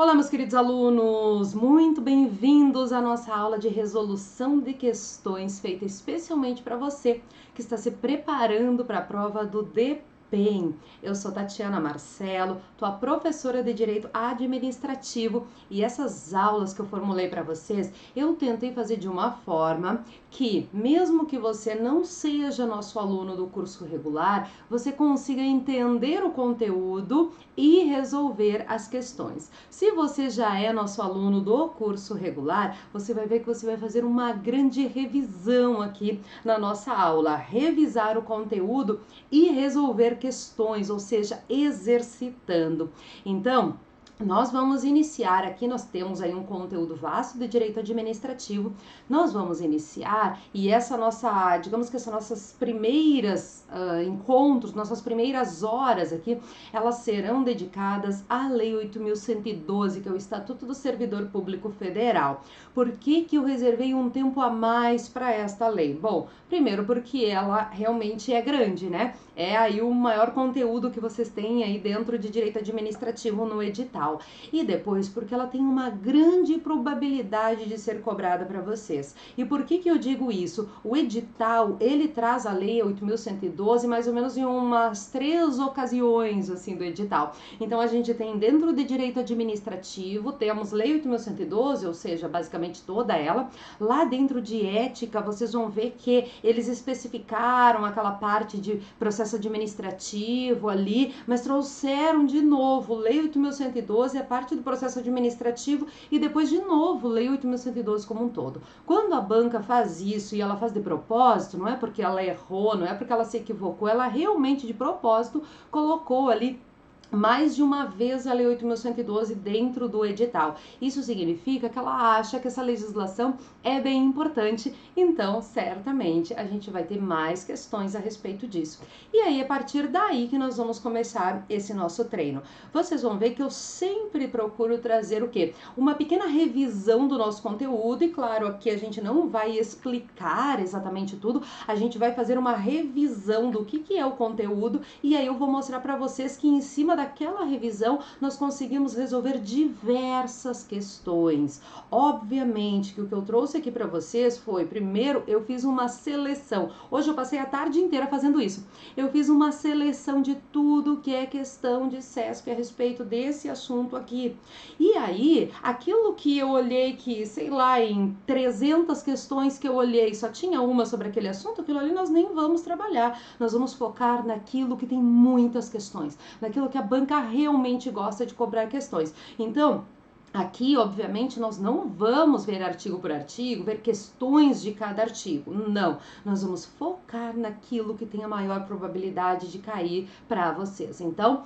Olá, meus queridos alunos, muito bem-vindos à nossa aula de resolução de questões feita especialmente para você que está se preparando para a prova do DPEM. Eu sou Tatiana Marcelo, tua professora de Direito Administrativo e essas aulas que eu formulei para vocês, eu tentei fazer de uma forma que, mesmo que você não seja nosso aluno do curso regular, você consiga entender o conteúdo e resolver as questões. Se você já é nosso aluno do curso regular, você vai ver que você vai fazer uma grande revisão aqui na nossa aula, revisar o conteúdo e resolver questões, ou seja, exercitando. Então, nós vamos iniciar aqui, nós temos aí um conteúdo vasto de direito administrativo, nós vamos iniciar e essa nossa, digamos que essas nossas primeiras encontros, nossas primeiras horas aqui, elas serão dedicadas à Lei 8.112, que é o Estatuto do Servidor Público Federal. Por que eu reservei um tempo a mais para esta lei? Bom, primeiro porque ela realmente é grande, né? É aí o maior conteúdo que vocês têm aí dentro de direito administrativo no edital. E depois porque ela tem uma grande probabilidade de ser cobrada para vocês. E por que eu digo isso? O edital, ele traz a lei 8.112 mais ou menos em umas 3 ocasiões assim do edital. Então a gente tem dentro de direito administrativo, temos lei 8.112, ou seja, basicamente toda ela. Lá dentro de ética, vocês vão ver que eles especificaram aquela parte de processo administrativo ali, mas trouxeram de novo lei 8.112, a parte do processo administrativo e depois de novo lei 8.112 como um todo. Quando a banca faz isso e ela faz de propósito, não é porque ela errou, não é porque ela se equivocou, ela realmente de propósito colocou ali mais de uma vez a Lei 8.112 dentro do edital. Isso significa que ela acha que essa legislação é bem importante, então certamente a gente vai ter mais questões a respeito disso. E aí, a partir daí que nós vamos começar esse nosso treino. Vocês vão ver que eu sempre procuro trazer o quê? Uma pequena revisão do nosso conteúdo e claro, aqui a gente não vai explicar exatamente tudo, a gente vai fazer uma revisão do que é o conteúdo e aí eu vou mostrar para vocês que em cima daquela revisão nós conseguimos resolver diversas questões. Obviamente que o que eu trouxe aqui para vocês foi, primeiro eu fiz uma seleção. Hoje eu passei a tarde inteira fazendo isso. Eu fiz uma seleção de tudo que é questão de CESP a respeito desse assunto aqui. E aí, aquilo que eu olhei que, sei lá, em 300 questões que eu olhei, só tinha uma sobre aquele assunto, aquilo ali nós nem vamos trabalhar. Nós vamos focar naquilo que tem muitas questões, naquilo que a banca realmente gosta de cobrar questões. Então, aqui, obviamente, nós não vamos ver artigo por artigo, ver questões de cada artigo. Não, nós vamos focar naquilo que tem a maior probabilidade de cair para vocês. Então,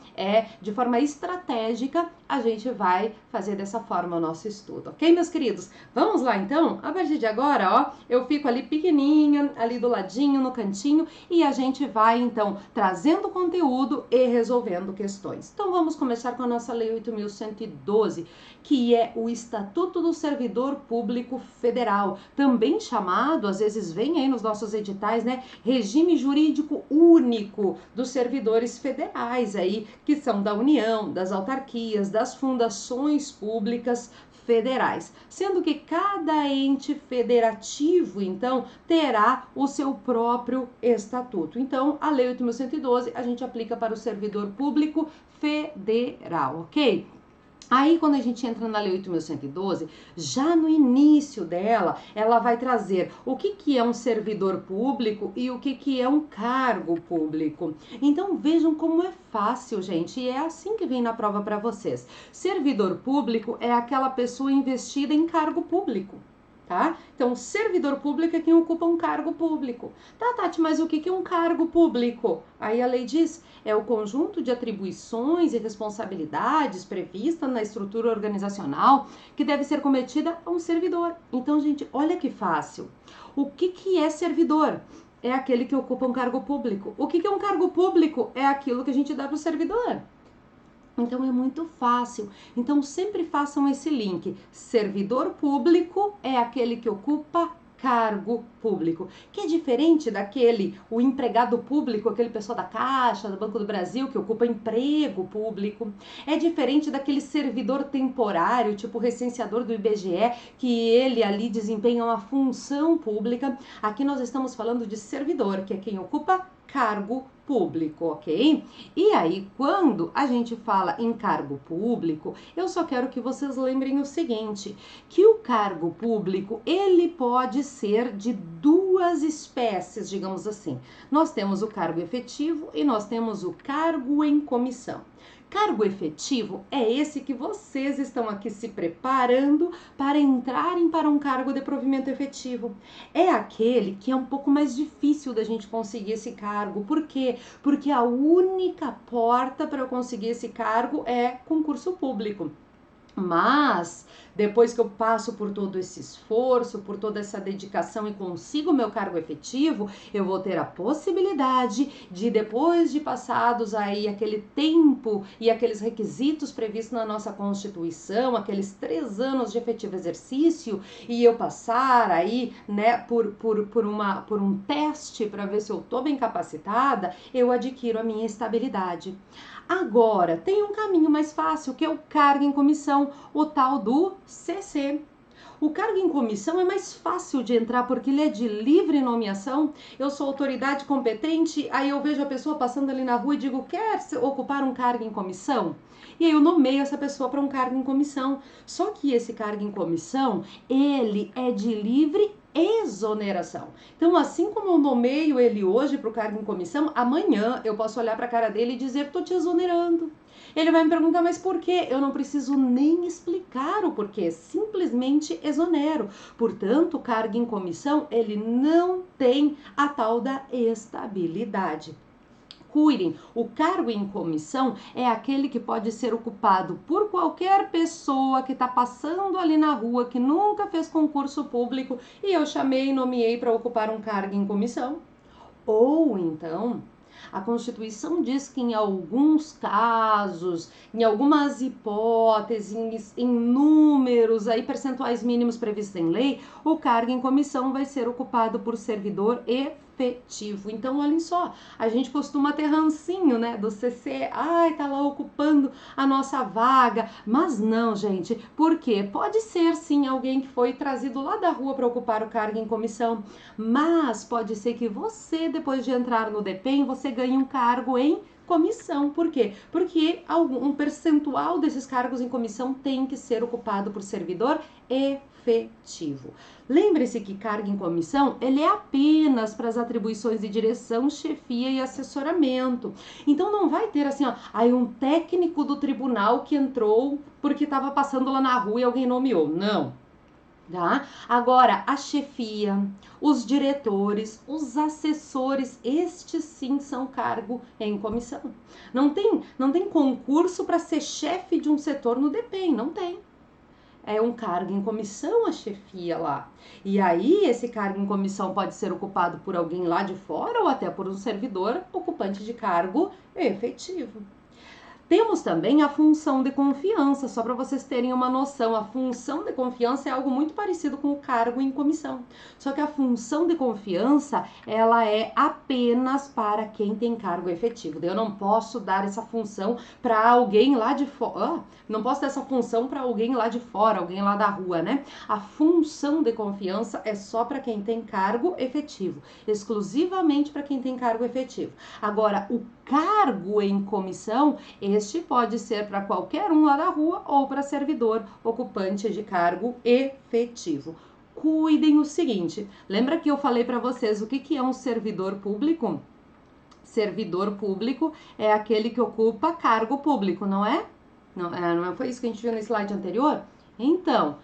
de forma estratégica, a gente vai fazer dessa forma o nosso estudo, ok, meus queridos? Vamos lá, então? A partir de agora, ó, eu fico ali pequenininha, ali do ladinho, no cantinho, e a gente vai, então, trazendo conteúdo e resolvendo questões. Então, vamos começar com a nossa Lei 8.112, que é o Estatuto do Servidor Público Federal, também chamado, às vezes vem aí nos nossos editais, né, regime jurídico único dos servidores federais aí, que são da União, das autarquias, das fundações públicas federais, sendo que cada ente federativo, então, terá o seu próprio estatuto. Então, a Lei 8.112 a gente aplica para o servidor público federal, ok? Aí, quando a gente entra na Lei 8.112, já no início dela, ela vai trazer o que é um servidor público e o que é um cargo público. Então, vejam como é fácil, gente, e é assim que vem na prova para vocês. Servidor público é aquela pessoa investida em cargo público. Tá? Então, servidor público é quem ocupa um cargo público. Tá, Tati, mas o que é um cargo público? Aí a lei diz, é o conjunto de atribuições e responsabilidades prevista na estrutura organizacional que deve ser cometida a um servidor. Então, gente, olha que fácil. O que é servidor? É aquele que ocupa um cargo público. O que é um cargo público? É aquilo que a gente dá para o servidor. Então é muito fácil. Então sempre façam esse link. Servidor público é aquele que ocupa cargo público, que é diferente daquele, o empregado público, aquele pessoal da Caixa, do Banco do Brasil, que ocupa emprego público, é diferente daquele servidor temporário, tipo recenseador do IBGE, que ele ali desempenha uma função pública. Aqui nós estamos falando de servidor, que é quem ocupa cargo público, ok? E aí, quando a gente fala em cargo público, eu só quero que vocês lembrem o seguinte, que o cargo público, ele pode ser de duas espécies, digamos assim. Nós temos o cargo efetivo e nós temos o cargo em comissão. Cargo efetivo é esse que vocês estão aqui se preparando para entrarem para um cargo de provimento efetivo. É aquele que é um pouco mais difícil da gente conseguir esse cargo. Por quê? Porque a única porta para eu conseguir esse cargo é concurso público. Mas, depois que eu passo por todo esse esforço, por toda essa dedicação e consigo o meu cargo efetivo, eu vou ter a possibilidade de, depois de passados aí aquele tempo e aqueles requisitos previstos na nossa Constituição, aqueles 3 anos de efetivo exercício, e eu passar aí, né, por um teste para ver se eu tô bem capacitada, eu adquiro a minha estabilidade. Agora, tem um caminho mais fácil, que é o cargo em comissão, o tal do CC. O cargo em comissão é mais fácil de entrar porque ele é de livre nomeação. Eu sou autoridade competente, aí eu vejo a pessoa passando ali na rua e digo, quer ocupar um cargo em comissão? E aí eu nomeio essa pessoa para um cargo em comissão. Só que esse cargo em comissão, ele é de livre exoneração. Então, assim como eu nomeio ele hoje para o cargo em comissão, amanhã eu posso olhar para a cara dele e dizer, estou te exonerando. Ele vai me perguntar, mas por quê? Eu não preciso nem explicar o porquê, simplesmente exonero. Portanto, o cargo em comissão, ele não tem a tal da estabilidade. Cuidem, o cargo em comissão é aquele que pode ser ocupado por qualquer pessoa que está passando ali na rua, que nunca fez concurso público e eu chamei e nomeei para ocupar um cargo em comissão. Ou então, a Constituição diz que em alguns casos, em algumas hipóteses, em números, aí percentuais mínimos previstos em lei, o cargo em comissão vai ser ocupado por servidor efetivo. Então, olhem só, a gente costuma ter rancinho, né, do CC, ai, tá lá ocupando a nossa vaga, mas não, gente, por quê? Pode ser sim alguém que foi trazido lá da rua para ocupar o cargo em comissão, mas pode ser que você, depois de entrar no DPEM, você ganhe um cargo em comissão. Por quê? Porque um percentual desses cargos em comissão tem que ser ocupado por servidor efetivo. Lembre-se que cargo em comissão, ele é apenas para as atribuições de direção, chefia e assessoramento. Então não vai ter assim, ó, aí um técnico do tribunal que entrou porque estava passando lá na rua e alguém nomeou. Não. Tá? Agora, a chefia, os diretores, os assessores, estes sim são cargo em comissão. Não tem concurso para ser chefe de um setor no DPEM, não tem. É um cargo em comissão a chefia lá. E aí, esse cargo em comissão pode ser ocupado por alguém lá de fora ou até por um servidor ocupante de cargo efetivo. Temos também a função de confiança, só para vocês terem uma noção, a função de confiança é algo muito parecido com o cargo em comissão. Só que a função de confiança, ela é apenas para quem tem cargo efetivo. Eu não posso dar essa função para alguém lá de fora, não posso dar essa função para alguém lá de fora, alguém lá da rua, né? A função de confiança é só para quem tem cargo efetivo, exclusivamente para quem tem cargo efetivo. Agora, o cargo em comissão, este pode ser para qualquer um lá da rua ou para servidor ocupante de cargo efetivo. Cuidem o seguinte, lembra que eu falei para vocês o que é um servidor público? Servidor público é aquele que ocupa cargo público, não é? Não foi isso que a gente viu no slide anterior? Então,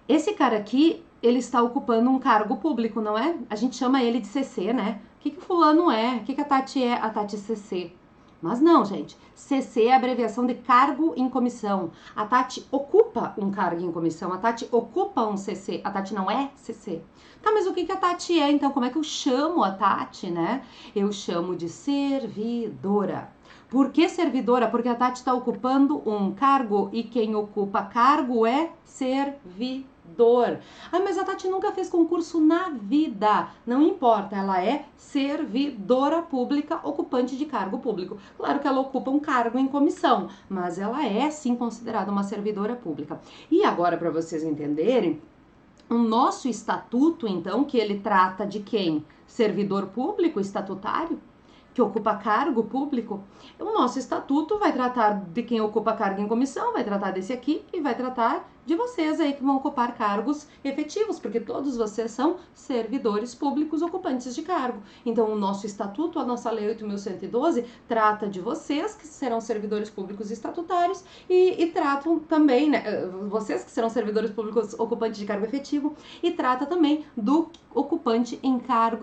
esse cara aqui, ele está ocupando um cargo público, não é? A gente chama ele de CC, né? O que fulano é? O que a Tati é? A Tati é CC. Mas não, gente. CC é a abreviação de cargo em comissão. A Tati ocupa um cargo em comissão. A Tati ocupa um CC. A Tati não é CC. Tá, mas o que a Tati é? Então, como é que eu chamo a Tati, né? Eu chamo de servidora. Por que servidora? Porque a Tati está ocupando um cargo e quem ocupa cargo é servidor. servidor. Ah, mas a Tati nunca fez concurso na vida. Não importa, ela é servidora pública, ocupante de cargo público. Claro que ela ocupa um cargo em comissão, mas ela é sim considerada uma servidora pública. E agora, para vocês entenderem, o nosso estatuto, então, que ele trata de quem? Servidor público, estatutário? Que ocupa cargo público, o nosso estatuto vai tratar de quem ocupa cargo em comissão, vai tratar desse aqui e vai tratar de vocês aí que vão ocupar cargos efetivos, porque todos vocês são servidores públicos ocupantes de cargo. Então, o nosso estatuto, a nossa lei 8.112, trata de vocês que serão servidores públicos estatutários e tratam também, né, vocês que serão servidores públicos ocupantes de cargo efetivo, e trata também do ocupante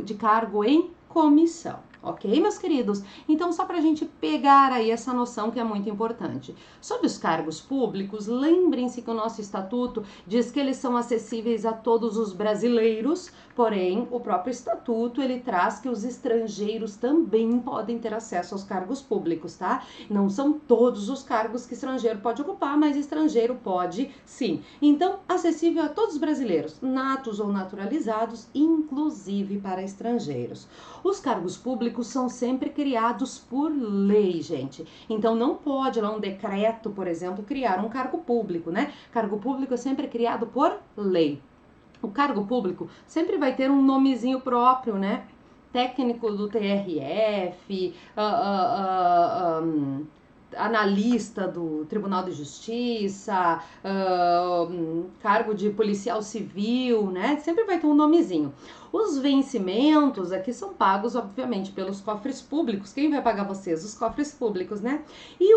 de cargo em comissão. Ok, meus queridos? Então, só para a gente pegar aí essa noção que é muito importante. Sobre os cargos públicos, lembrem-se que o nosso estatuto diz que eles são acessíveis a todos os brasileiros, porém, o próprio estatuto, ele traz que os estrangeiros também podem ter acesso aos cargos públicos, tá? Não são todos os cargos que estrangeiro pode ocupar, mas estrangeiro pode sim. Então, acessível a todos os brasileiros, natos ou naturalizados, inclusive para estrangeiros. Os cargos públicos são sempre criados por lei, gente. Então não pode lá um decreto, por exemplo, criar um cargo público, né? Cargo público é sempre criado por lei. O cargo público sempre vai ter um nomezinho próprio, né? Técnico do TRF, analista do Tribunal de Justiça, cargo de policial civil, né? Sempre vai ter um nomezinho. Os vencimentos aqui são pagos, obviamente, pelos cofres públicos. Quem vai pagar vocês? Os cofres públicos, né? E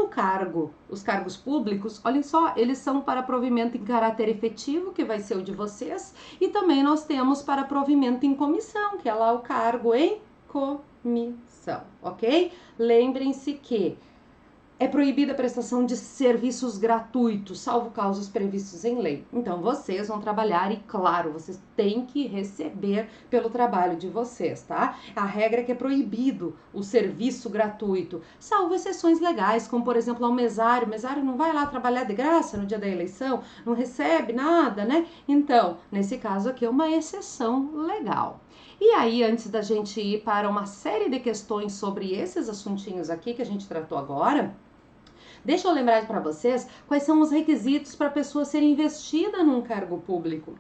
os cargos públicos, olhem só, eles são para provimento em caráter efetivo, que vai ser o de vocês, e também nós temos para provimento em comissão, que é lá o cargo em comissão, ok? Lembrem-se que é proibida a prestação de serviços gratuitos, salvo casos previstos em lei. Então, vocês vão trabalhar e, claro, vocês têm que receber pelo trabalho de vocês, tá? A regra é que é proibido o serviço gratuito, salvo exceções legais, como, por exemplo, ao mesário. O mesário não vai lá trabalhar de graça no dia da eleição, não recebe nada, né? Então, nesse caso aqui é uma exceção legal. E aí, antes da gente ir para uma série de questões sobre esses assuntinhos aqui que a gente tratou agora, deixa eu lembrar para vocês quais são os requisitos para a pessoa ser investida num cargo público.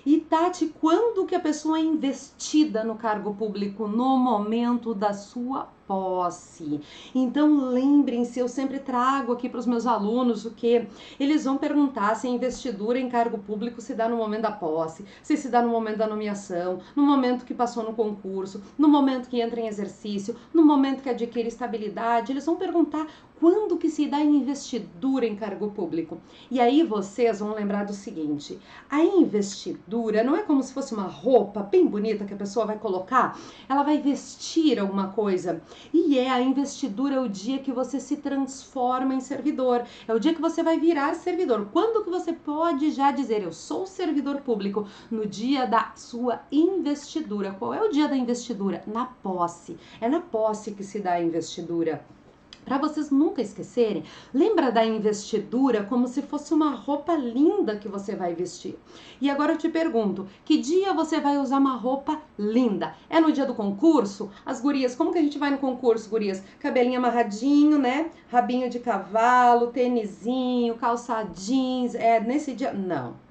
E Tati, quando que a pessoa é investida no cargo público? No momento da sua posse. Então lembrem-se, eu sempre trago aqui para os meus alunos o que eles vão perguntar se a investidura em cargo público se dá no momento da posse, se dá no momento da nomeação, no momento que passou no concurso, no momento que entra em exercício, no momento que adquire estabilidade. Eles vão perguntar quando que se dá investidura em cargo público. E aí vocês vão lembrar do seguinte: a investidura não é como se fosse uma roupa bem bonita que a pessoa vai colocar, ela vai vestir alguma coisa. E a investidura é o dia que você se transforma em servidor, é o dia que você vai virar servidor. Quando que você pode já dizer eu sou servidor público? No dia da sua investidura. Qual é o dia da investidura? Na posse. É na posse que se dá a investidura. Para vocês nunca esquecerem, lembra da investidura como se fosse uma roupa linda que você vai vestir. E agora eu te pergunto, que dia você vai usar uma roupa linda? É no dia do concurso? As gurias, como que a gente vai no concurso, gurias? Cabelinho amarradinho, né? Rabinho de cavalo, tênisinho, calça jeans, é nesse dia? Não.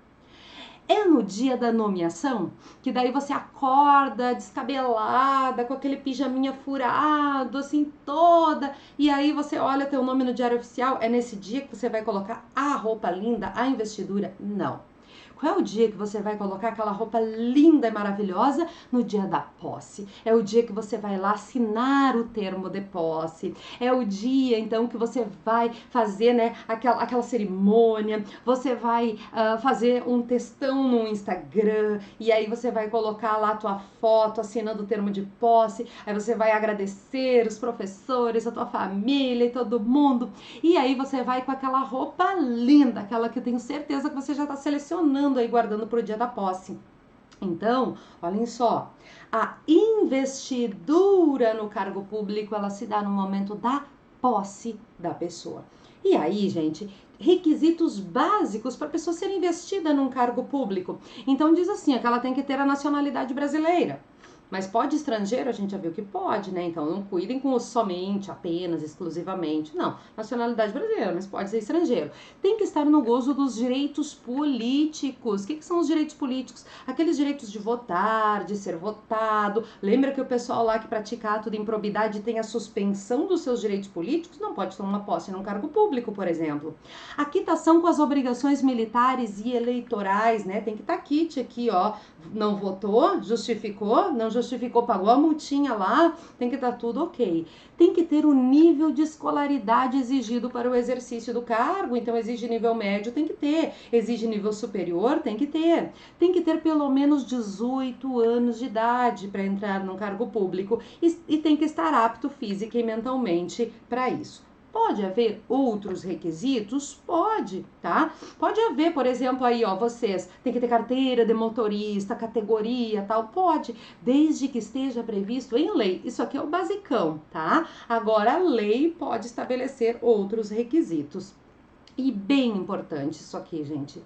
É no dia da nomeação, que daí você acorda descabelada, com aquele pijaminha furado, assim, toda, e aí você olha teu nome no Diário Oficial, é nesse dia que você vai colocar a roupa linda, a investidura? Não. Qual é o dia que você vai colocar aquela roupa linda e maravilhosa? No dia da posse. É o dia que você vai lá assinar o termo de posse. É o dia, então, que você vai fazer, né, aquela cerimônia. Você vai fazer um textão no Instagram e aí você vai colocar lá a tua foto assinando o termo de posse. Aí você vai agradecer os professores, a tua família e todo mundo. E aí você vai com aquela roupa linda, aquela que eu tenho certeza que você já está selecionando aí, guardando para o dia da posse. Então, olhem só, a investidura no cargo público, ela se dá no momento da posse da pessoa. E aí, gente, requisitos básicos para a pessoa ser investida num cargo público. Então diz assim, que ela tem que ter a nacionalidade brasileira. Mas pode estrangeiro? A gente já viu que pode, né? Então não cuidem com o somente, apenas, exclusivamente. Não, nacionalidade brasileira, mas pode ser estrangeiro. Tem que estar no gozo dos direitos políticos. O que são os direitos políticos? Aqueles direitos de votar, de ser votado. Lembra que o pessoal lá que pratica ato de improbidade tem a suspensão dos seus direitos políticos? Não pode tomar posse num cargo público, por exemplo. A quitação com as obrigações militares e eleitorais, né? Tem que estar quite aqui, ó. Não votou, justificou, não justificou, pagou a multinha lá, tem que estar tudo ok. Tem que ter o nível de escolaridade exigido para o exercício do cargo, então exige nível médio, tem que ter. Exige nível superior, tem que ter. Tem que ter pelo menos 18 anos de idade para entrar num cargo público e tem que estar apto física e mentalmente para isso. Pode haver outros requisitos? Pode, tá? Pode haver, por exemplo, aí, ó, vocês tem que ter carteira de motorista, categoria, tal, pode, desde que esteja previsto em lei. Isso aqui é o basicão, tá? Agora, a lei pode estabelecer outros requisitos. E bem importante isso aqui, gente.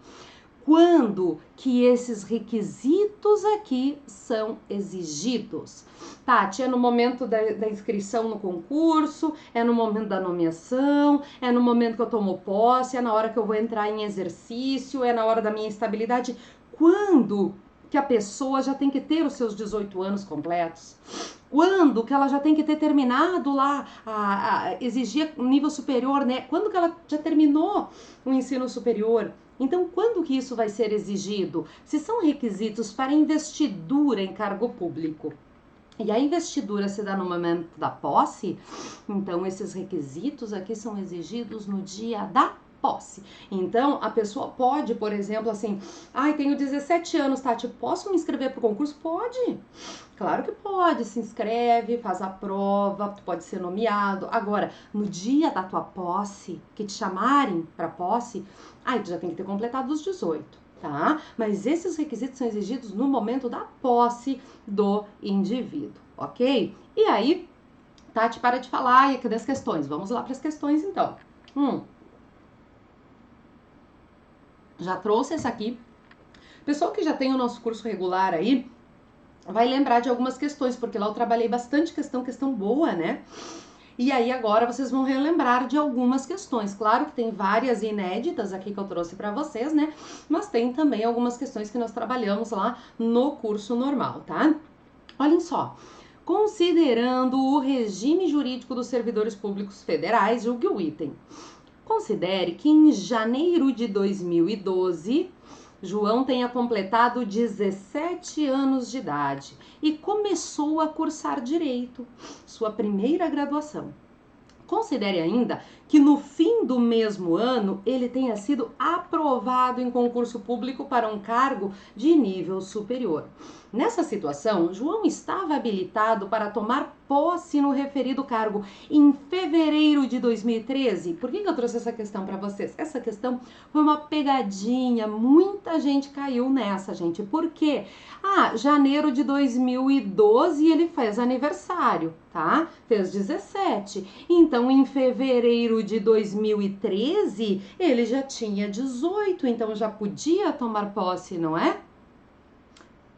Quando que esses requisitos aqui são exigidos? Tati, é no momento da inscrição no concurso, é no momento da nomeação, é no momento que eu tomo posse, é na hora que eu vou entrar em exercício, é na hora da minha estabilidade. Quando que a pessoa já tem que ter os seus 18 anos completos? Quando que ela já tem que ter terminado lá, exigir nível superior, né? Quando que ela já terminou o ensino superior? Então, quando que isso vai ser exigido? Se são requisitos para investidura em cargo público e a investidura se dá no momento da posse, então esses requisitos aqui são exigidos no dia da posse. Então, a pessoa pode, por exemplo, assim, tenho 17 anos, Tati, posso me inscrever para o concurso? Pode. Claro que pode, se inscreve, faz a prova, tu pode ser nomeado. Agora, no dia da tua posse, que te chamarem para posse, tu já tem que ter completado os 18, tá? Mas esses requisitos são exigidos no momento da posse do indivíduo, ok? E aí, Tati, para de falar, e cadê as questões? Vamos lá para as questões, então. Já trouxe essa aqui. Pessoal que já tem o nosso curso regular aí, vai lembrar de algumas questões, porque lá eu trabalhei bastante questão boa, né? E aí agora vocês vão relembrar de algumas questões. Claro que tem várias inéditas aqui que eu trouxe para vocês, né? Mas tem também algumas questões que nós trabalhamos lá no curso normal, tá? Olhem só. Considerando o regime jurídico dos servidores públicos federais, julgue o item. Considere que em janeiro de 2012... João tenha completado 17 anos de idade e começou a cursar direito, sua primeira graduação. Considere ainda que no fim do mesmo ano ele tenha sido aprovado em concurso público para um cargo de nível superior. Nessa situação, João estava habilitado para tomar posse no referido cargo em fevereiro de 2013. Por que eu trouxe essa questão para vocês? Essa questão foi uma pegadinha, muita gente caiu nessa, gente. Por quê? Janeiro de 2012 ele fez aniversário, tá? Fez 17. Então, em fevereiro de 2013, ele já tinha 18, então já podia tomar posse, não é?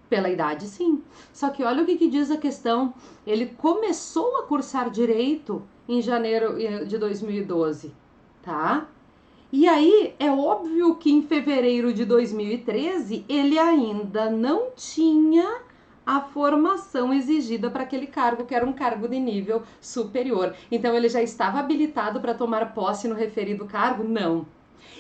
Pela idade, sim. Só que olha o que diz a questão. Ele começou a cursar direito em janeiro de 2012, tá? E aí, é óbvio que em fevereiro de 2013, ele ainda não tinha a formação exigida para aquele cargo, que era um cargo de nível superior. Então, ele já estava habilitado para tomar posse no referido cargo? Não.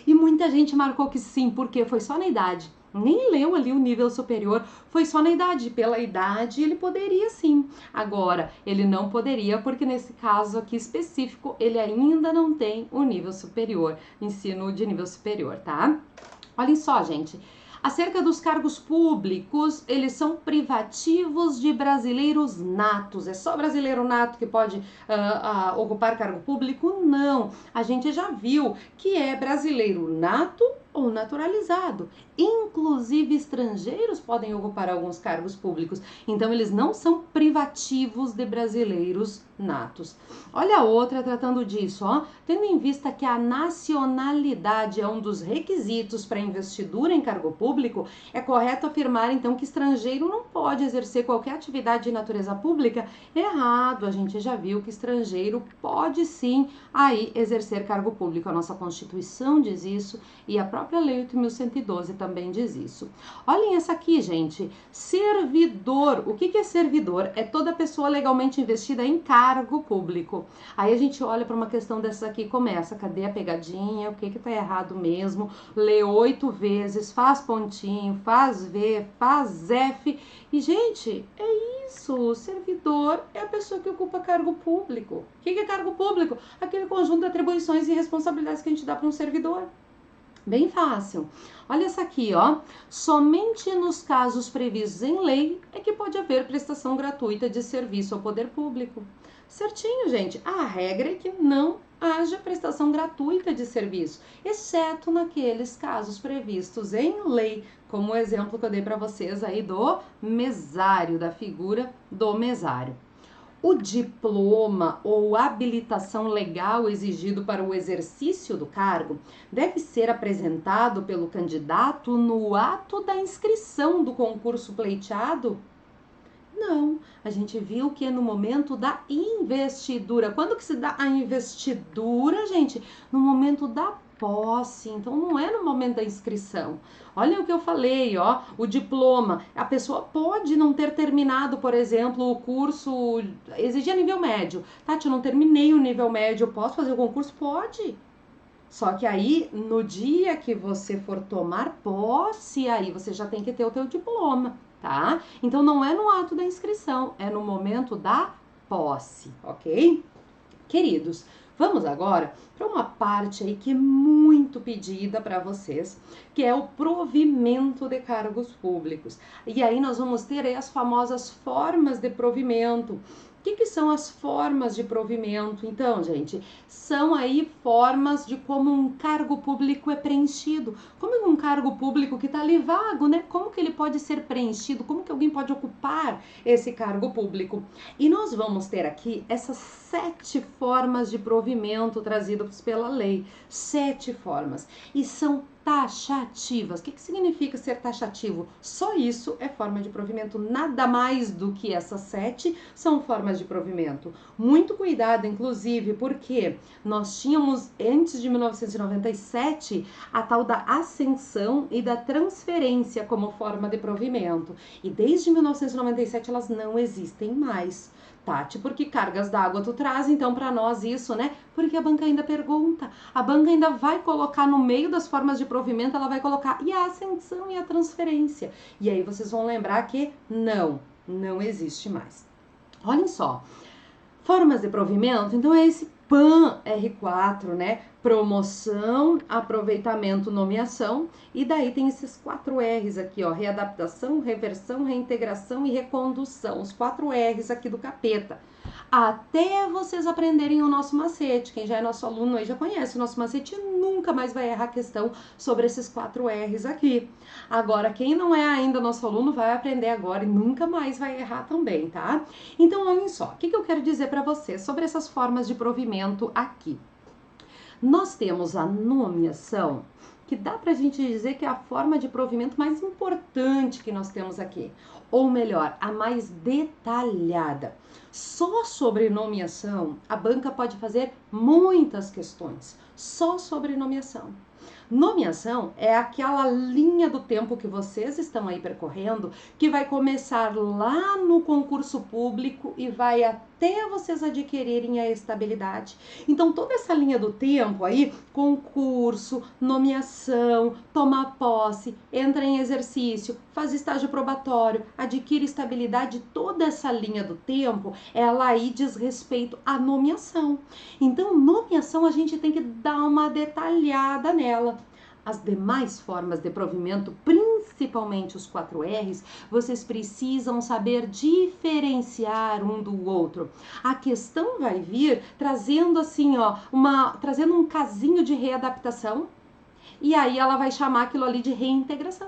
E muita gente marcou que sim, porque foi só na idade. Nem leu ali o nível superior, foi só na idade. Pela idade ele poderia sim. Agora, ele não poderia porque nesse caso aqui específico ele ainda não tem o nível superior, ensino de nível superior, tá? Olhem só, gente. Acerca dos cargos públicos, eles são privativos de brasileiros natos. É só brasileiro nato que pode ocupar cargo público? Não. A gente já viu que é brasileiro nato ou naturalizado. Inclusive, estrangeiros podem ocupar alguns cargos públicos. Então, eles não são privativos de brasileiros natos. Olha a outra tratando disso, ó. Tendo em vista que a nacionalidade é um dos requisitos para investidura em cargo público, é correto afirmar, então, que estrangeiro não pode exercer qualquer atividade de natureza pública? Errado, a gente já viu que estrangeiro pode sim aí exercer cargo público. A nossa Constituição diz isso e a própria Lei 8.112 também diz isso. Olhem essa aqui, gente. Servidor. O que é servidor? É toda pessoa legalmente investida em cargo público. Aí a gente olha para uma questão dessa aqui e começa. Cadê a pegadinha? O que tá errado mesmo? Lê 8 vezes, faz pontinho, faz V, faz F. E, gente, é isso. O servidor é a pessoa que ocupa cargo público. O que é cargo público? Aquele conjunto de atribuições e responsabilidades que a gente dá para um servidor. Bem fácil. Olha essa aqui, ó. Somente nos casos previstos em lei é que pode haver prestação gratuita de serviço ao poder público. Certinho, gente. A regra é que não haja prestação gratuita de serviço, exceto naqueles casos previstos em lei, como o exemplo que eu dei para vocês aí do mesário, da figura do mesário. O diploma ou habilitação legal exigido para o exercício do cargo deve ser apresentado pelo candidato no ato da inscrição do concurso pleiteado? Não, a gente viu que é no momento da investidura. Quando que se dá a investidura, gente? No momento da posse, então não é no momento da inscrição. Olha o que eu falei, ó, o diploma. A pessoa pode não ter terminado, por exemplo, o curso, exigia nível médio. Tati, eu não terminei o nível médio, eu posso fazer o concurso? Pode. Só que aí, no dia que você for tomar posse, aí você já tem que ter o teu diploma, tá? Então, não é no ato da inscrição, é no momento da posse, ok? Queridos, vamos agora para uma parte aí que é muito pedida para vocês, que é o provimento de cargos públicos. E aí nós vamos ter aí as famosas formas de provimento. O que são as formas de provimento? Então, gente, são aí formas de como um cargo público é preenchido. Como um cargo público que está ali vago, né? Como que ele pode ser preenchido? Como que alguém pode ocupar esse cargo público? E nós vamos ter aqui essas 7 formas de provimento trazidas pela lei. 7 formas. E são taxativas. O que significa ser taxativo? Só isso é forma de provimento, nada mais do que essas 7 são formas de provimento. Muito cuidado, inclusive, porque nós tínhamos, antes de 1997, a tal da ascensão e da transferência como forma de provimento. E desde 1997 elas não existem mais. Tati, porque cargas d'água tu traz, então para nós isso, né? Porque a banca ainda pergunta, a banca ainda vai colocar no meio das formas de provimento, ela vai colocar e a ascensão e a transferência. E aí vocês vão lembrar que não existe mais. Olhem só, formas de provimento, então é esse PAN R4, né? Promoção, aproveitamento, nomeação, e daí tem esses 4 R's aqui, ó, readaptação, reversão, reintegração e recondução, os 4 R's aqui do capeta. Até vocês aprenderem o nosso macete, quem já é nosso aluno aí já conhece o nosso macete e nunca mais vai errar questão sobre esses 4 R's aqui. Agora, quem não é ainda nosso aluno vai aprender agora e nunca mais vai errar também, tá? Então, olhem só, o que eu quero dizer para vocês sobre essas formas de provimento aqui. Nós temos a nomeação, que dá pra gente dizer que é a forma de provimento mais importante que nós temos aqui. Ou melhor, a mais detalhada. Só sobre nomeação, a banca pode fazer muitas questões. Só sobre nomeação. Nomeação é aquela linha do tempo que vocês estão aí percorrendo, que vai começar lá no concurso público e vai até vocês adquirirem a estabilidade. Então, toda essa linha do tempo aí, concurso, nomeação, toma posse, entra em exercício, faz estágio probatório, adquire estabilidade, toda essa linha do tempo, ela aí diz respeito à nomeação. Então, nomeação a gente tem que dar uma detalhada nela. As demais formas de provimento, principalmente os 4 R's, vocês precisam saber diferenciar um do outro. A questão vai vir trazendo assim, ó, trazendo um casinho de readaptação E aí ela vai chamar aquilo ali de reintegração.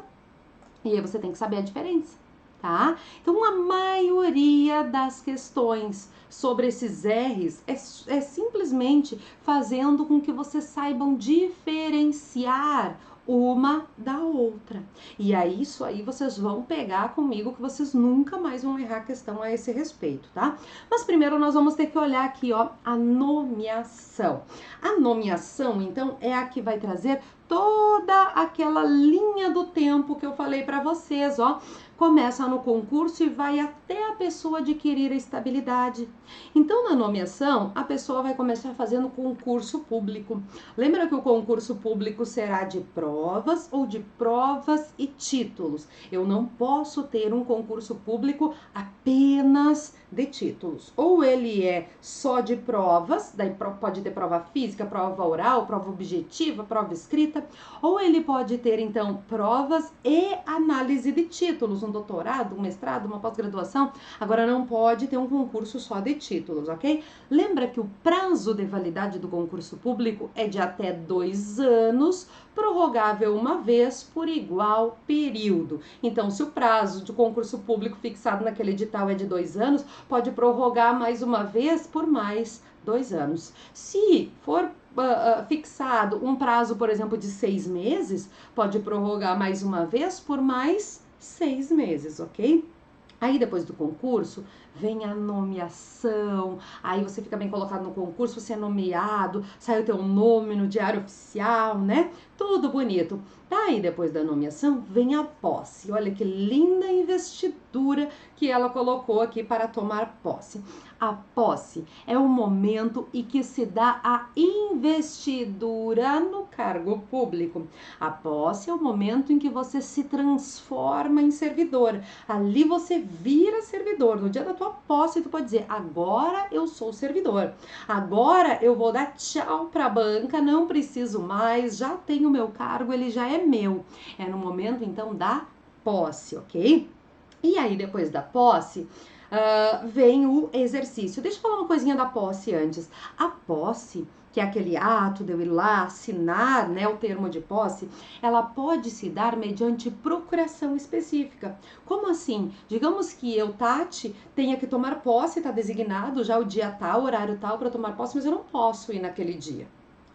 E aí você tem que saber a diferença, tá? Então, a maioria das questões sobre esses R's é simplesmente fazendo com que vocês saibam diferenciar uma da outra. E aí, isso aí vocês vão pegar comigo que vocês nunca mais vão errar questão a esse respeito, tá? Mas primeiro nós vamos ter que olhar aqui, ó, a nomeação. A nomeação, então, é a que vai trazer toda aquela linha do tempo que eu falei para vocês, ó. Começa no concurso e vai até a pessoa adquirir a estabilidade. Então, na nomeação, a pessoa vai começar fazendo concurso público. Lembra que o concurso público será de provas ou de provas e títulos. Eu não posso ter um concurso público apenas de títulos. Ou ele é só de provas, daí pode ter prova física, prova oral, prova objetiva, prova escrita, ou ele pode ter, então, provas e análise de títulos, um doutorado, um mestrado, uma pós-graduação. Agora, não pode ter um concurso só de títulos, ok? Lembra que o prazo de validade do concurso público é de até 2 anos, prorrogável uma vez por igual período. Então, se o prazo de concurso público fixado naquele edital é de 2 anos, pode prorrogar mais uma vez por mais 2 anos. Se for fixado um prazo, por exemplo, de 6 meses, pode prorrogar mais uma vez por mais 6 meses, ok? Aí depois do concurso vem a nomeação, aí você fica bem colocado no concurso, você é nomeado, sai o teu nome no diário oficial, né? Tudo bonito. Daí depois da nomeação vem a posse. Olha que linda investidura que ela colocou aqui para tomar posse. A posse é o momento em que se dá a investidura no cargo público. A posse é o momento em que você se transforma em servidor. Ali você vira servidor. No dia da tua posse, tu pode dizer: agora eu sou servidor. Agora eu vou dar tchau para a banca, não preciso mais, já tenho meu cargo, ele já é meu. É no momento, então, da posse, ok? E aí, depois da posse, vem o exercício. Deixa eu falar uma coisinha da posse antes. A posse, que é aquele ato de eu ir lá assinar, né, o termo de posse, ela pode se dar mediante procuração específica. Como assim? Digamos que eu, Tati, tenha que tomar posse, tá designado já o dia tal, horário tal para tomar posse, mas eu não posso ir naquele dia.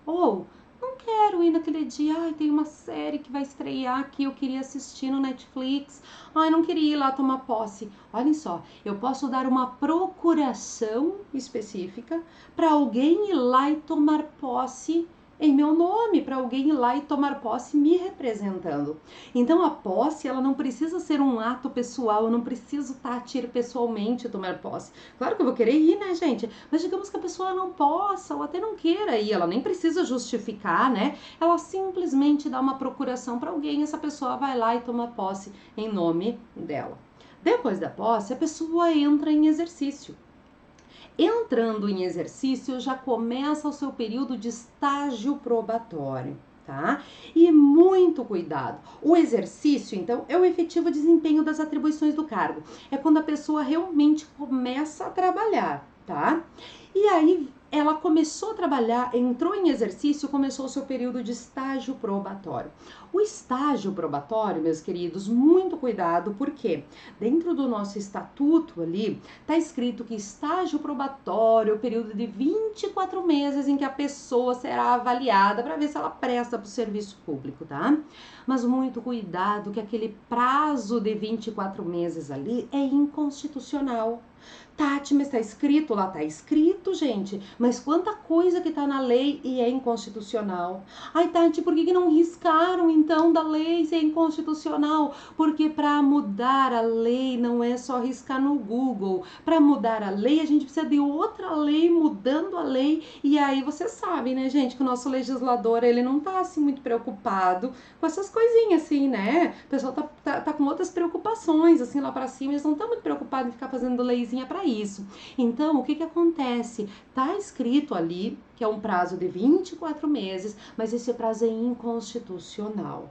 Ou não quero ir naquele dia, ai, tem uma série que vai estrear que eu queria assistir no Netflix, ai, não queria ir lá tomar posse. Olhem só, eu posso dar uma procuração específica para alguém ir lá e tomar posse em meu nome, para alguém ir lá e tomar posse me representando. Então a posse, ela não precisa ser um ato pessoal, eu não preciso ir pessoalmente tomar posse. Claro que eu vou querer ir, né, gente? Mas digamos que a pessoa não possa ou até não queira ir, ela nem precisa justificar, né? Ela simplesmente dá uma procuração para alguém, essa pessoa vai lá e toma posse em nome dela. Depois da posse, a pessoa entra em exercício. Entrando em exercício, já começa o seu período de estágio probatório, tá? E muito cuidado. O exercício, então, é o efetivo desempenho das atribuições do cargo. É quando a pessoa realmente começa a trabalhar, tá? E aí ela começou a trabalhar, entrou em exercício, começou o seu período de estágio probatório. O estágio probatório, meus queridos, muito cuidado, porque dentro do nosso estatuto ali, tá escrito que estágio probatório é o período de 24 meses em que a pessoa será avaliada para ver se ela presta para o serviço público, tá? Mas muito cuidado que aquele prazo de 24 meses ali é inconstitucional. Tati, mas tá escrito lá? Tá escrito, gente. Mas quanta coisa que tá na lei e é inconstitucional. Ai, Tati, por que não riscaram então da lei se é inconstitucional? Porque para mudar a lei não é só riscar no Google. Para mudar a lei, a gente precisa de outra lei mudando a lei. E aí vocês sabem, né, gente, que o nosso legislador, ele não tá assim muito preocupado com essas coisinhas assim, né? O pessoal tá com outras preocupações assim lá para cima, eles não estão muito preocupados em ficar fazendo leizinha para isso. Então, o que acontece? Tá escrito ali que é um prazo de 24 meses, mas esse prazo é inconstitucional.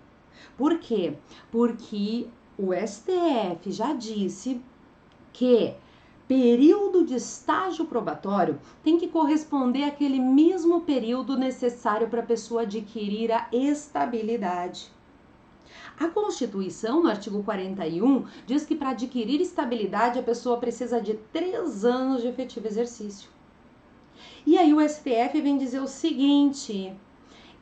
Por quê? Porque o STF já disse que período de estágio probatório tem que corresponder àquele mesmo período necessário para a pessoa adquirir a estabilidade. A Constituição, no artigo 41, diz que para adquirir estabilidade a pessoa precisa de 3 anos de efetivo exercício. E aí o STF vem dizer o seguinte: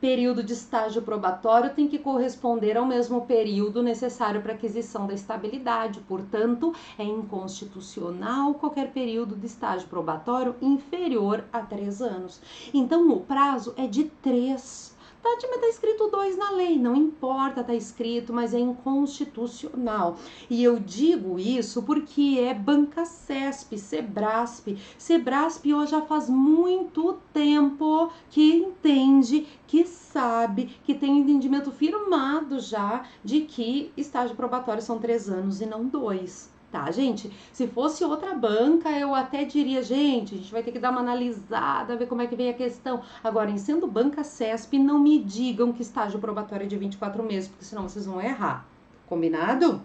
período de estágio probatório tem que corresponder ao mesmo período necessário para aquisição da estabilidade. Portanto, é inconstitucional qualquer período de estágio probatório inferior a 3 anos. Então, o prazo é de 3. Tá escrito 2 na lei, não importa, tá escrito, mas é inconstitucional. E eu digo isso porque é Banca CESP, Sebrasp. Sebrasp hoje já faz muito tempo que entende, que sabe, que tem um entendimento firmado já de que estágio probatório são 3 anos e não 2. Tá, gente? Se fosse outra banca, eu até diria, gente, a gente vai ter que dar uma analisada, ver como é que vem a questão. Agora, em sendo banca CESP, não me digam que estágio probatório é de 24 meses, porque senão vocês vão errar. Combinado?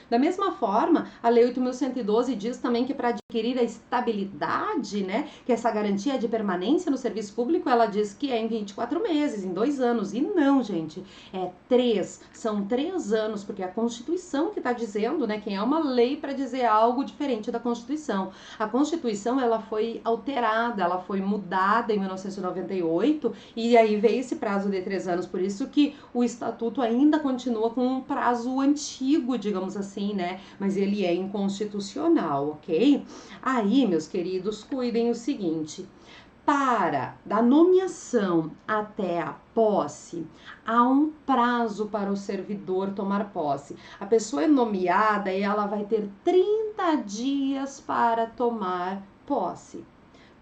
Da mesma forma, a Lei 8.112 diz também que para adquirir a estabilidade, né, que essa garantia de permanência no serviço público, ela diz que é em 24 meses, em 2 anos. E não, gente, é 3. São 3 anos, porque é a Constituição que está dizendo, né, quem é uma lei para dizer algo diferente da Constituição. A Constituição, ela foi alterada, ela foi mudada em 1998 e aí veio esse prazo de 3 anos. Por isso que o Estatuto ainda continua com um prazo antigo, digamos assim, né? Mas ele é inconstitucional, ok? Aí, meus queridos, cuidem o seguinte: da nomeação até a posse, há um prazo para o servidor tomar posse. A pessoa é nomeada e ela vai ter 30 dias para tomar posse.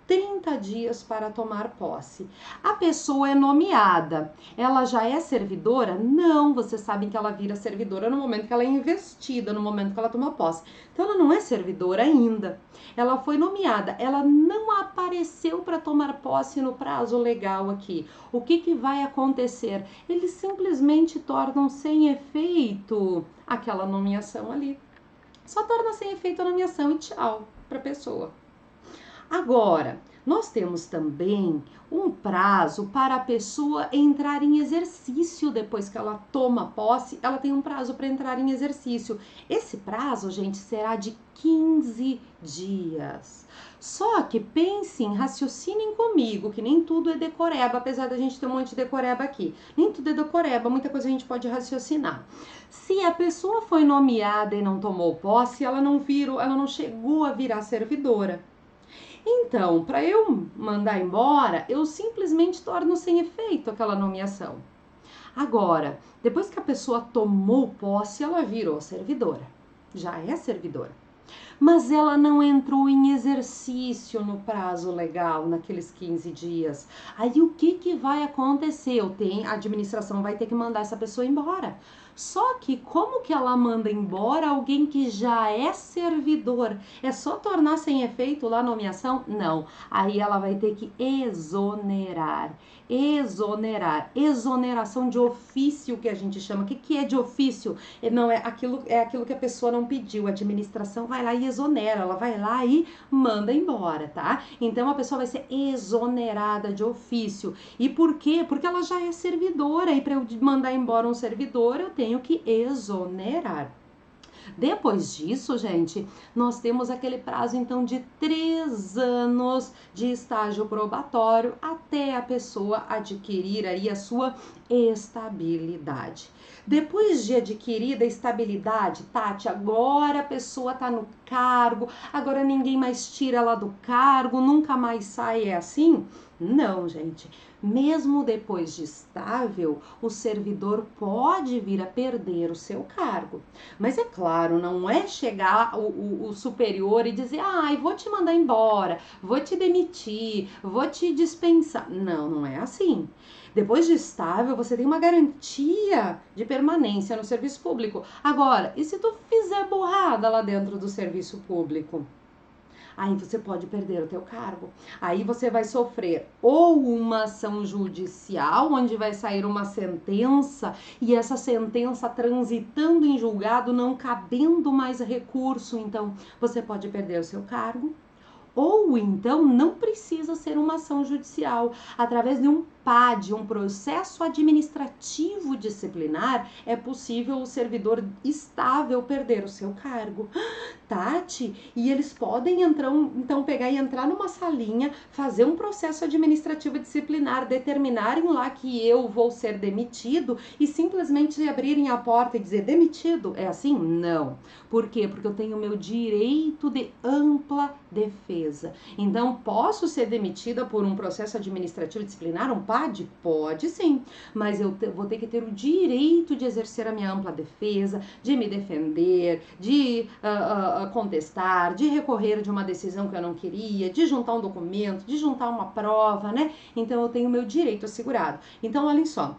30 dias para tomar posse. A pessoa é nomeada. Ela já é servidora? Não, vocês sabem que ela vira servidora no momento que ela é investida, no momento que ela toma posse. Então ela não é servidora ainda. Ela foi nomeada, ela não apareceu para tomar posse no prazo legal aqui. O que vai acontecer? Eles simplesmente tornam sem efeito aquela nomeação ali. Só torna sem efeito a nomeação e tchau para a pessoa. Agora, nós temos também um prazo para a pessoa entrar em exercício depois que ela toma posse, ela tem um prazo para entrar em exercício. Esse prazo, gente, será de 15 dias. Só que pensem, raciocinem comigo, que nem tudo é decoreba, apesar da gente ter um monte de decoreba aqui. Nem tudo é decoreba, muita coisa a gente pode raciocinar. Se a pessoa foi nomeada e não tomou posse, ela não chegou a virar servidora. Então, para eu mandar embora, eu simplesmente torno sem efeito aquela nomeação. Agora, depois que a pessoa tomou posse, ela virou servidora. Já é servidora. Mas ela não entrou em exercício no prazo legal, naqueles 15 dias. Aí o que vai acontecer? A administração vai ter que mandar essa pessoa embora. Só que como que ela manda embora alguém que já é servidor? É só tornar sem efeito lá a nomeação? Não. Aí ela vai ter que exonerar. Exoneração de ofício que a gente chama. O que é de ofício? Não é aquilo que a pessoa não pediu. A administração vai lá e exonera, ela vai lá e manda embora, tá? Então a pessoa vai ser exonerada de ofício. E por quê? Porque ela já é servidora e para eu mandar embora um servidor, eu tenho que exonerar. Depois disso, gente, nós temos aquele prazo então de 3 anos de estágio probatório até a pessoa adquirir aí a sua estabilidade. Depois de adquirida a estabilidade, Tati, agora a pessoa tá no cargo, agora ninguém mais tira ela do cargo, nunca mais sai, é assim? Não, gente. Mesmo depois de estável, o servidor pode vir a perder o seu cargo. Mas é claro, não é chegar o superior e dizer, vou te mandar embora, vou te demitir, vou te dispensar. Não, não é assim. Depois de estável, você tem uma garantia de permanência no serviço público. Agora, e se tu fizer burrada lá dentro do serviço público? aí você pode perder o teu cargo. Aí você vai sofrer ou uma ação judicial, onde vai sair uma sentença, e essa sentença transitando em julgado, não cabendo mais recurso, então você pode perder o seu cargo. Ou então não precisa ser uma ação judicial. Através de um PAD, um processo administrativo disciplinar, é possível o servidor estável perder o seu cargo. Tati, e eles podem então pegar e entrar numa salinha, fazer um processo administrativo disciplinar, determinarem lá que eu vou ser demitido e simplesmente abrirem a porta e dizer demitido? É assim? Não. Por quê? Porque eu tenho o meu direito de ampla defesa. Então, posso ser demitida por um processo administrativo disciplinar, um PAD? Pode sim, mas eu vou ter que ter o direito de exercer a minha ampla defesa, de me defender, de contestar, de recorrer de uma decisão que eu não queria, de juntar um documento, de juntar uma prova, né? Então, eu tenho o meu direito assegurado. Então, olhem só.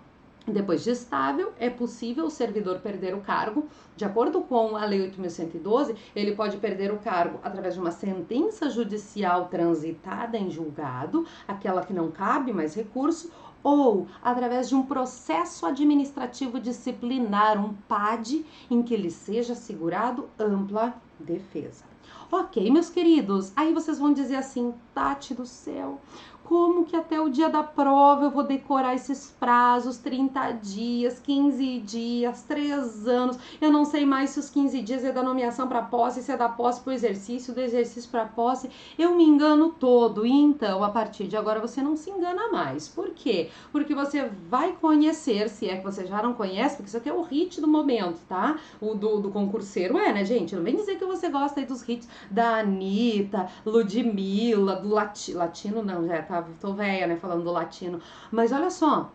Depois de estável, é possível o servidor perder o cargo. De acordo com a Lei 8.112, ele pode perder o cargo através de uma sentença judicial transitada em julgado, aquela que não cabe mais recurso, ou através de um processo administrativo disciplinar, um PAD, em que lhe seja assegurado ampla defesa. Ok, meus queridos, aí vocês vão dizer assim, Tati do céu, como que até o dia da prova eu vou decorar esses prazos, 30 dias, 15 dias, 3 anos, eu não sei mais se os 15 dias é da nomeação para posse, se é da posse para o exercício, do exercício para posse, eu me engano todo, e então a partir de agora você não se engana mais. Por quê? Porque você vai conhecer, se é que você já não conhece, porque isso aqui é o hit do momento, tá? O do concurseiro né, gente? Não vem dizer que você gosta aí dos hits da Anitta, Ludmilla, do latino não, já tô velha, né, falando do latino. Mas olha só,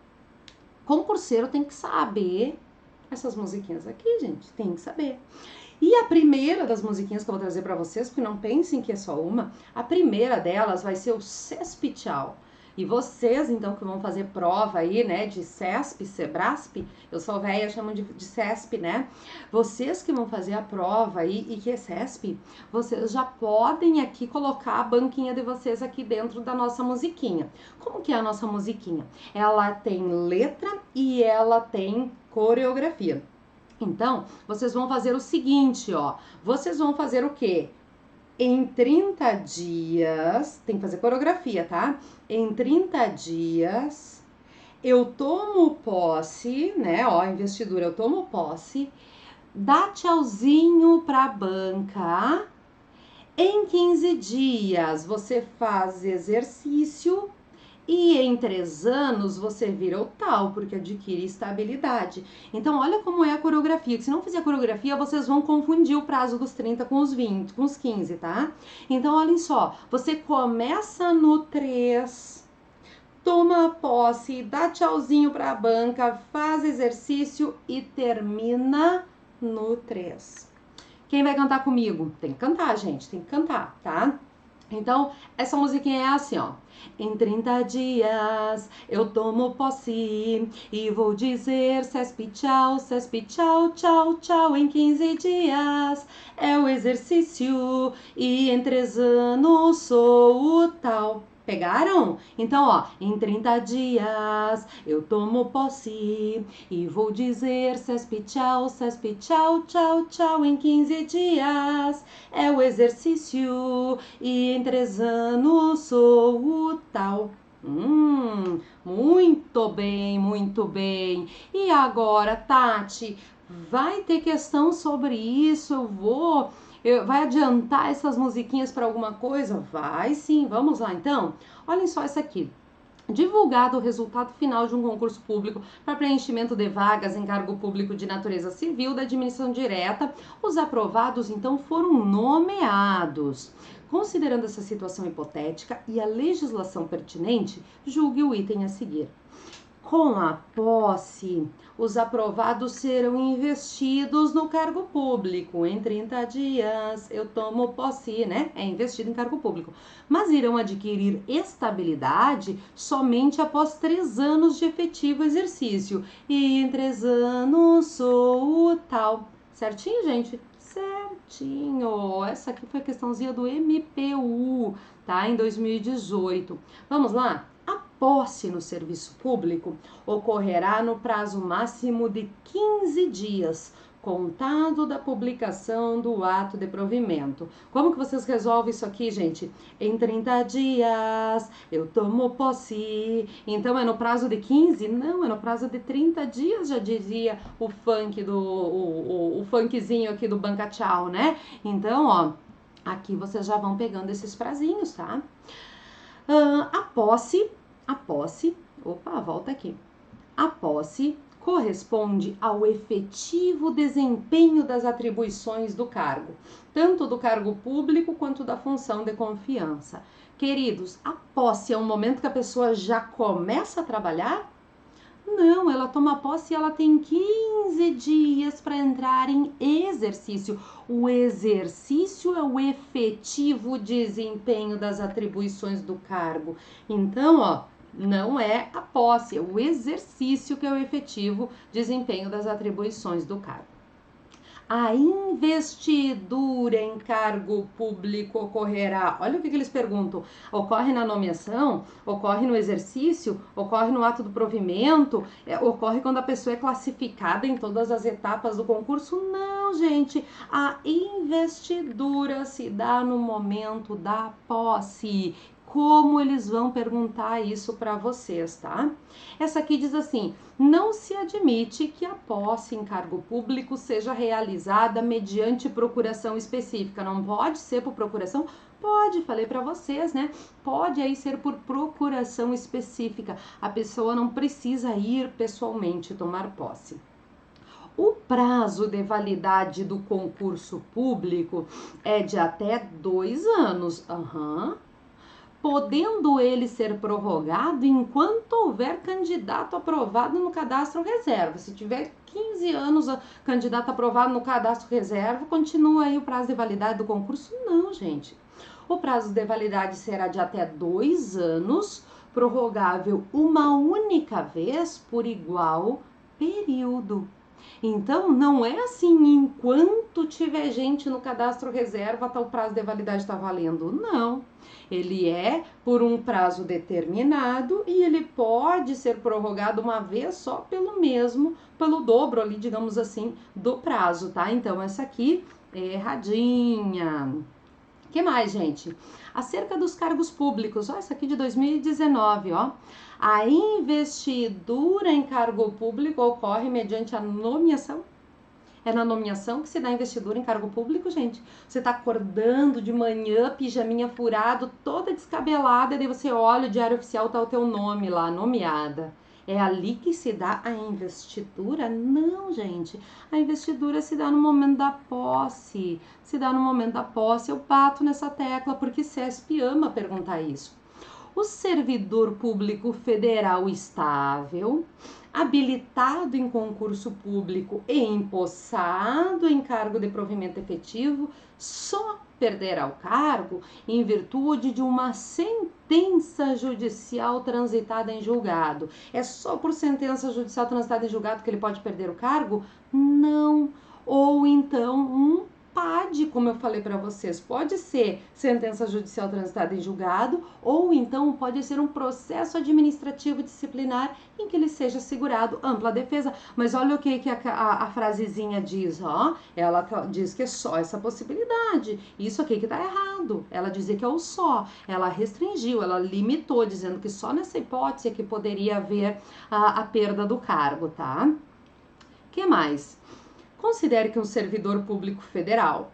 concurseiro tem que saber essas musiquinhas aqui, gente, tem que saber. E a primeira das musiquinhas que eu vou trazer pra vocês, porque não pensem que é só uma, a primeira delas vai ser o CESP Tchau. E vocês, então, que vão fazer prova aí, né, de CESP, SEBRASP, eu sou velha, chamam de CESP, né? Vocês que vão fazer a prova aí e que é CESP, vocês já podem aqui colocar a banquinha de vocês aqui dentro da nossa musiquinha. Como que é a nossa musiquinha? Ela tem letra e ela tem coreografia. Então, vocês vão fazer o seguinte, ó. Vocês vão fazer o quê? Em 30 dias, tem que fazer coreografia, tá? Em 30 dias, eu tomo posse, né? Ó, investidura, eu tomo posse, dá tchauzinho pra banca. Em 15 dias, você faz exercício. E em 3 anos você vira o tal, porque adquire estabilidade. Então, olha como é a coreografia. Que se não fizer a coreografia, vocês vão confundir o prazo dos 30 com os 20, com os 15, tá? Então, olhem só. Você começa no 3, toma posse, dá tchauzinho pra banca, faz exercício e termina no 3. Quem vai cantar comigo? Tem que cantar, gente. Tem que cantar, tá? Então, essa musiquinha é assim, ó. Em 30 dias eu tomo posse e vou dizer CESP tchau, tchau, tchau. Em 15 dias é o exercício e em 3 anos sou o tal. Pegaram? Então, ó, em 30 dias eu tomo posse e vou dizer CESP tchau, tchau, tchau. Em 15 dias é o exercício e em 3 anos sou o tal. Muito bem, muito bem. E agora, Tati, vai ter questão sobre isso? Vai adiantar essas musiquinhas para alguma coisa? Vai sim, vamos lá então? Olhem só essa aqui. Divulgado o resultado final de um concurso público para preenchimento de vagas em cargo público de natureza civil da administração direta, os aprovados então foram nomeados. Considerando essa situação hipotética e a legislação pertinente, julgue o item a seguir. Com a posse, os aprovados serão investidos no cargo público. Em 30 dias, eu tomo posse, né? É investido em cargo público. Mas irão adquirir estabilidade somente após 3 anos de efetivo exercício. E em 3 anos sou o tal. Certinho, gente? Certinho. Essa aqui foi a questãozinha do MPU, tá? Em 2018. Vamos lá? A posse no serviço público ocorrerá no prazo máximo de 15 dias, contado da publicação do ato de provimento. Como que vocês resolvem isso aqui, gente? Em 30 dias eu tomo posse. Então é no prazo de 15? Não, é no prazo de 30 dias, já dizia o funk o funkzinho aqui do Banca Tchau, né? Então, ó, aqui vocês já vão pegando esses prazinhos, tá? A posse, opa, volta aqui. A posse corresponde ao efetivo desempenho das atribuições do cargo, tanto do cargo público quanto da função de confiança. Queridos, a posse é um momento que a pessoa já começa a trabalhar? Não, ela toma posse e ela tem 15 dias para entrar em exercício. O exercício é o efetivo desempenho das atribuições do cargo. Então, ó, não é a posse, é o exercício que é o efetivo desempenho das atribuições do cargo. A investidura em cargo público ocorrerá. Olha o que eles perguntam. Ocorre na nomeação? Ocorre no exercício? Ocorre no ato do provimento? Ocorre quando a pessoa é classificada em todas as etapas do concurso? Não, gente. A investidura se dá no momento da posse. Como eles vão perguntar isso para vocês, tá? Essa aqui diz assim: não se admite que a posse em cargo público seja realizada mediante procuração específica. Não pode ser por procuração? Pode, falei para vocês, né? Pode aí ser por procuração específica. A pessoa não precisa ir pessoalmente tomar posse. O prazo de validade do concurso público é de até 2 anos. Podendo ele ser prorrogado enquanto houver candidato aprovado no cadastro reserva. Se tiver 15 anos candidato aprovado no cadastro reserva, continua aí o prazo de validade do concurso? Não, gente. O prazo de validade será de até 2 anos, prorrogável uma única vez por igual período. Então, não é assim, enquanto tiver gente no cadastro reserva, tal prazo de validade está valendo. Não. Ele é por um prazo determinado e ele pode ser prorrogado uma vez só pelo dobro ali, digamos assim, do prazo, tá? Então, essa aqui é erradinha. O que mais, gente? Acerca dos cargos públicos, ó, essa aqui de 2019, ó. A investidura em cargo público ocorre mediante a nomeação. É na nomeação que se dá investidura em cargo público, gente. Você tá acordando de manhã, pijaminha furado, toda descabelada, e daí você olha o diário oficial, tá o teu nome lá, nomeada. É ali que se dá a investidura? Não, gente. A investidura se dá no momento da posse. Se dá no momento da posse. Eu bato nessa tecla porque CESP ama perguntar isso. O servidor público federal estável, habilitado em concurso público e empossado em cargo de provimento efetivo, só perderá o cargo em virtude de uma sentença judicial transitada em julgado. É só por sentença judicial transitada em julgado que ele pode perder o cargo? Não. Ou então um PAD, como eu falei para vocês, pode ser sentença judicial transitada em julgado, ou então pode ser um processo administrativo disciplinar em que ele seja assegurado ampla defesa. Mas olha o que a frasezinha diz, ó. Ela diz que é só essa possibilidade. Isso aqui que tá errado. Ela dizia que é o só. Ela restringiu, ela limitou, dizendo que só nessa hipótese é que poderia haver a perda do cargo, tá? Que mais? Considere que um servidor público federal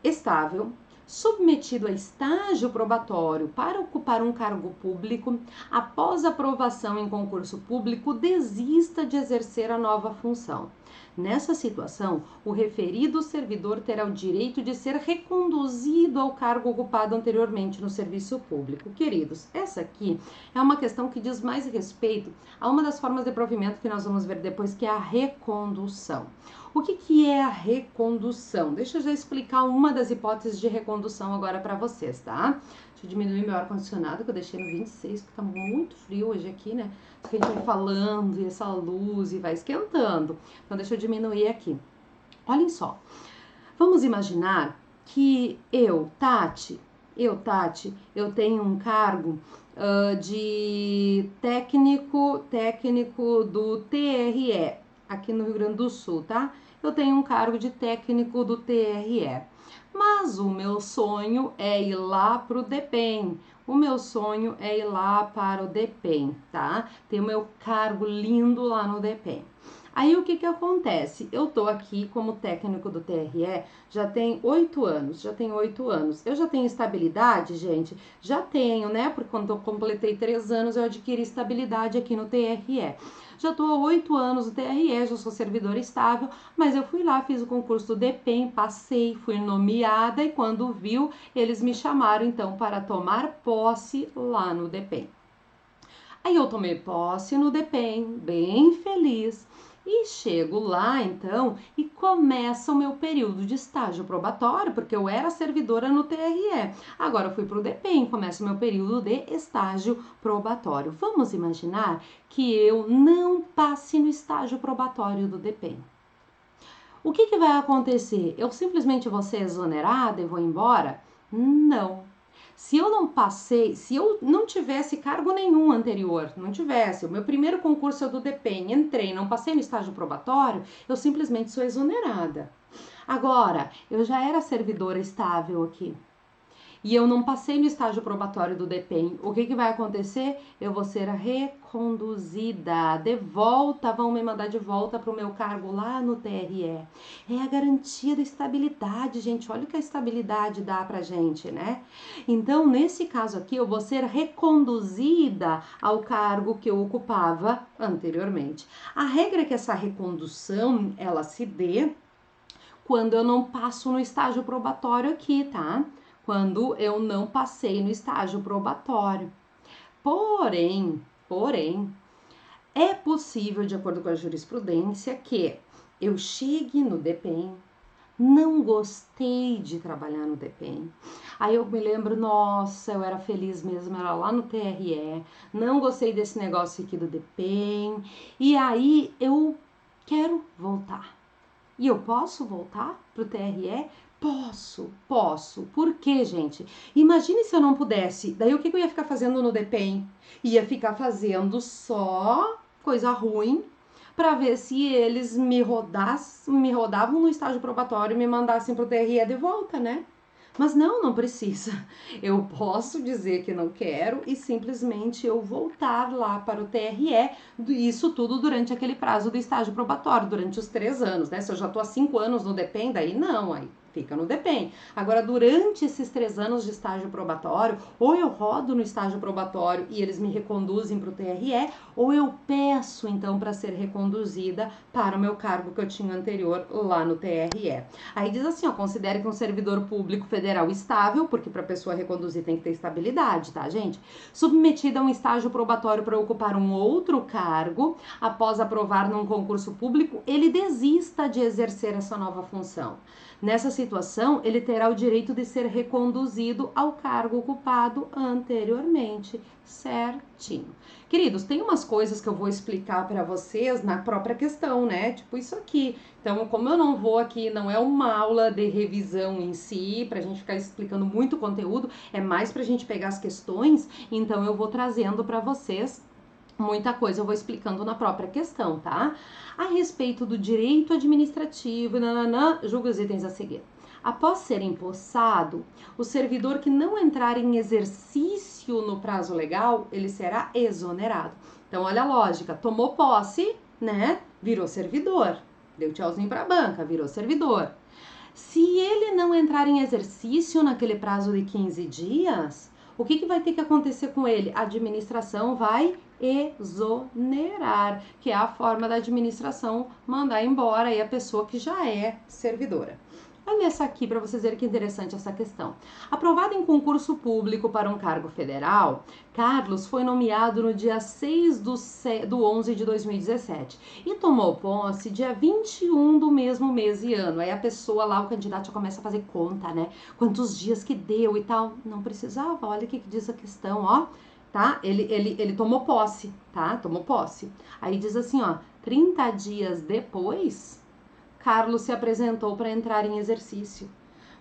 estável, submetido a estágio probatório para ocupar um cargo público, após aprovação em concurso público, desista de exercer a nova função. Nessa situação, o referido servidor terá o direito de ser reconduzido ao cargo ocupado anteriormente no serviço público. Queridos, essa aqui é uma questão que diz mais respeito a uma das formas de provimento que nós vamos ver depois, que é a recondução. O que é a recondução? Deixa eu já explicar uma das hipóteses de recondução agora para vocês, tá? Deixa eu diminuir meu ar-condicionado, que eu deixei no 26, porque tá muito frio hoje aqui, né? Porque a gente vai falando e essa luz e vai esquentando. Então, deixa eu diminuir aqui. Olhem só, vamos imaginar que eu, Tati, eu tenho um cargo de técnico do TRE, aqui no Rio Grande do Sul, tá? Eu tenho um cargo de técnico do TRE, mas o meu sonho é ir lá pro DEPEN. O meu sonho é ir lá para o DEPEN, tá? Ter o meu cargo lindo lá no DEPEN. Aí o que acontece? Eu tô aqui como técnico do TRE já tem 8 anos, Eu já tenho estabilidade, gente? Já tenho, né? Porque quando eu completei 3 anos eu adquiri estabilidade aqui no TRE. Já tô há 8 anos no TRE, já sou servidora estável, mas eu fui lá, fiz o concurso do DEPEN, passei, fui nomeada e quando viu, eles me chamaram então para tomar posse lá no DEPEN. Aí eu tomei posse no DEPEN, bem feliz. E chego lá então e começa o meu período de estágio probatório, porque eu era servidora no TRE. Agora eu fui para o DEPEN, começa o meu período de estágio probatório. Vamos imaginar que eu não passe no estágio probatório do DEPEN. O que vai acontecer? Eu simplesmente vou ser exonerada e vou embora? Não. Se eu não passei, se eu não tivesse cargo nenhum anterior, não tivesse, o meu primeiro concurso é do DEPEN, entrei, não passei no estágio probatório, eu simplesmente sou exonerada. Agora, eu já era servidora estável aqui e eu não passei no estágio probatório do DEPEN, o que vai acontecer? Eu vou ser reconduzida de volta, vão me mandar de volta para o meu cargo lá no TRE. É a garantia da estabilidade, gente. Olha o que a estabilidade dá pra gente, né? Então, nesse caso aqui, eu vou ser reconduzida ao cargo que eu ocupava anteriormente. A regra é que essa recondução, ela se dê quando eu não passo no estágio probatório aqui, tá? Quando eu não passei no estágio probatório. Porém, é possível, de acordo com a jurisprudência, que eu chegue no DEPEN, não gostei de trabalhar no DEPEN. Aí eu me lembro, nossa, eu era feliz mesmo, era lá no TRE, não gostei desse negócio aqui do DEPEN, e aí eu quero voltar. E eu posso voltar pro TRE? Posso. Por quê, gente? Imagine se eu não pudesse. Daí o que eu ia ficar fazendo no DEPEN? Ia ficar fazendo só coisa ruim para ver se eles me rodavam no estágio probatório e me mandassem pro TRE de volta, né? Mas não precisa. Eu posso dizer que não quero e simplesmente eu voltar lá para o TRE, isso tudo durante aquele prazo do estágio probatório, durante os 3 anos, né? Se eu já tô há 5 anos no DEPEN, daí não, aí fica no DEPEN. Agora, durante esses 3 anos de estágio probatório, ou eu rodo no estágio probatório e eles me reconduzem para o TRE, ou eu peço, então, para ser reconduzida para o meu cargo que eu tinha anterior lá no TRE. Aí diz assim, ó, considere que um servidor público federal estável, porque para a pessoa reconduzir tem que ter estabilidade, tá, gente? Submetida a um estágio probatório para ocupar um outro cargo, após aprovar num concurso público, ele desista de exercer essa nova função. Nessa situação, ele terá o direito de ser reconduzido ao cargo ocupado anteriormente, certinho. Queridos, tem umas coisas que eu vou explicar para vocês na própria questão, né? Tipo isso aqui. Então, como eu não vou aqui, não é uma aula de revisão em si, pra gente ficar explicando muito conteúdo, é mais pra gente pegar as questões, então eu vou trazendo para vocês muita coisa, eu vou explicando na própria questão, tá? A respeito do direito administrativo, julga os itens a seguir. Após ser empossado, o servidor que não entrar em exercício no prazo legal, ele será exonerado. Então, olha a lógica, tomou posse, né? Virou servidor. Deu tchauzinho para a banca, virou servidor. Se ele não entrar em exercício naquele prazo de 15 dias, o que vai ter que acontecer com ele? A administração vai exonerar, que é a forma da administração mandar embora aí a pessoa que já é servidora. Olha essa aqui para vocês verem que interessante essa questão. Aprovado em concurso público para um cargo federal, Carlos foi nomeado no dia 6 do 11 de 2017 e tomou posse dia 21 do mesmo mês e ano. Aí a pessoa lá, o candidato já começa a fazer conta, né? Quantos dias que deu e tal. Não precisava, olha o que diz a questão, ó. Tá? Ele tomou posse, tá? Tomou posse. Aí diz assim, ó, 30 dias depois, Carlos se apresentou para entrar em exercício.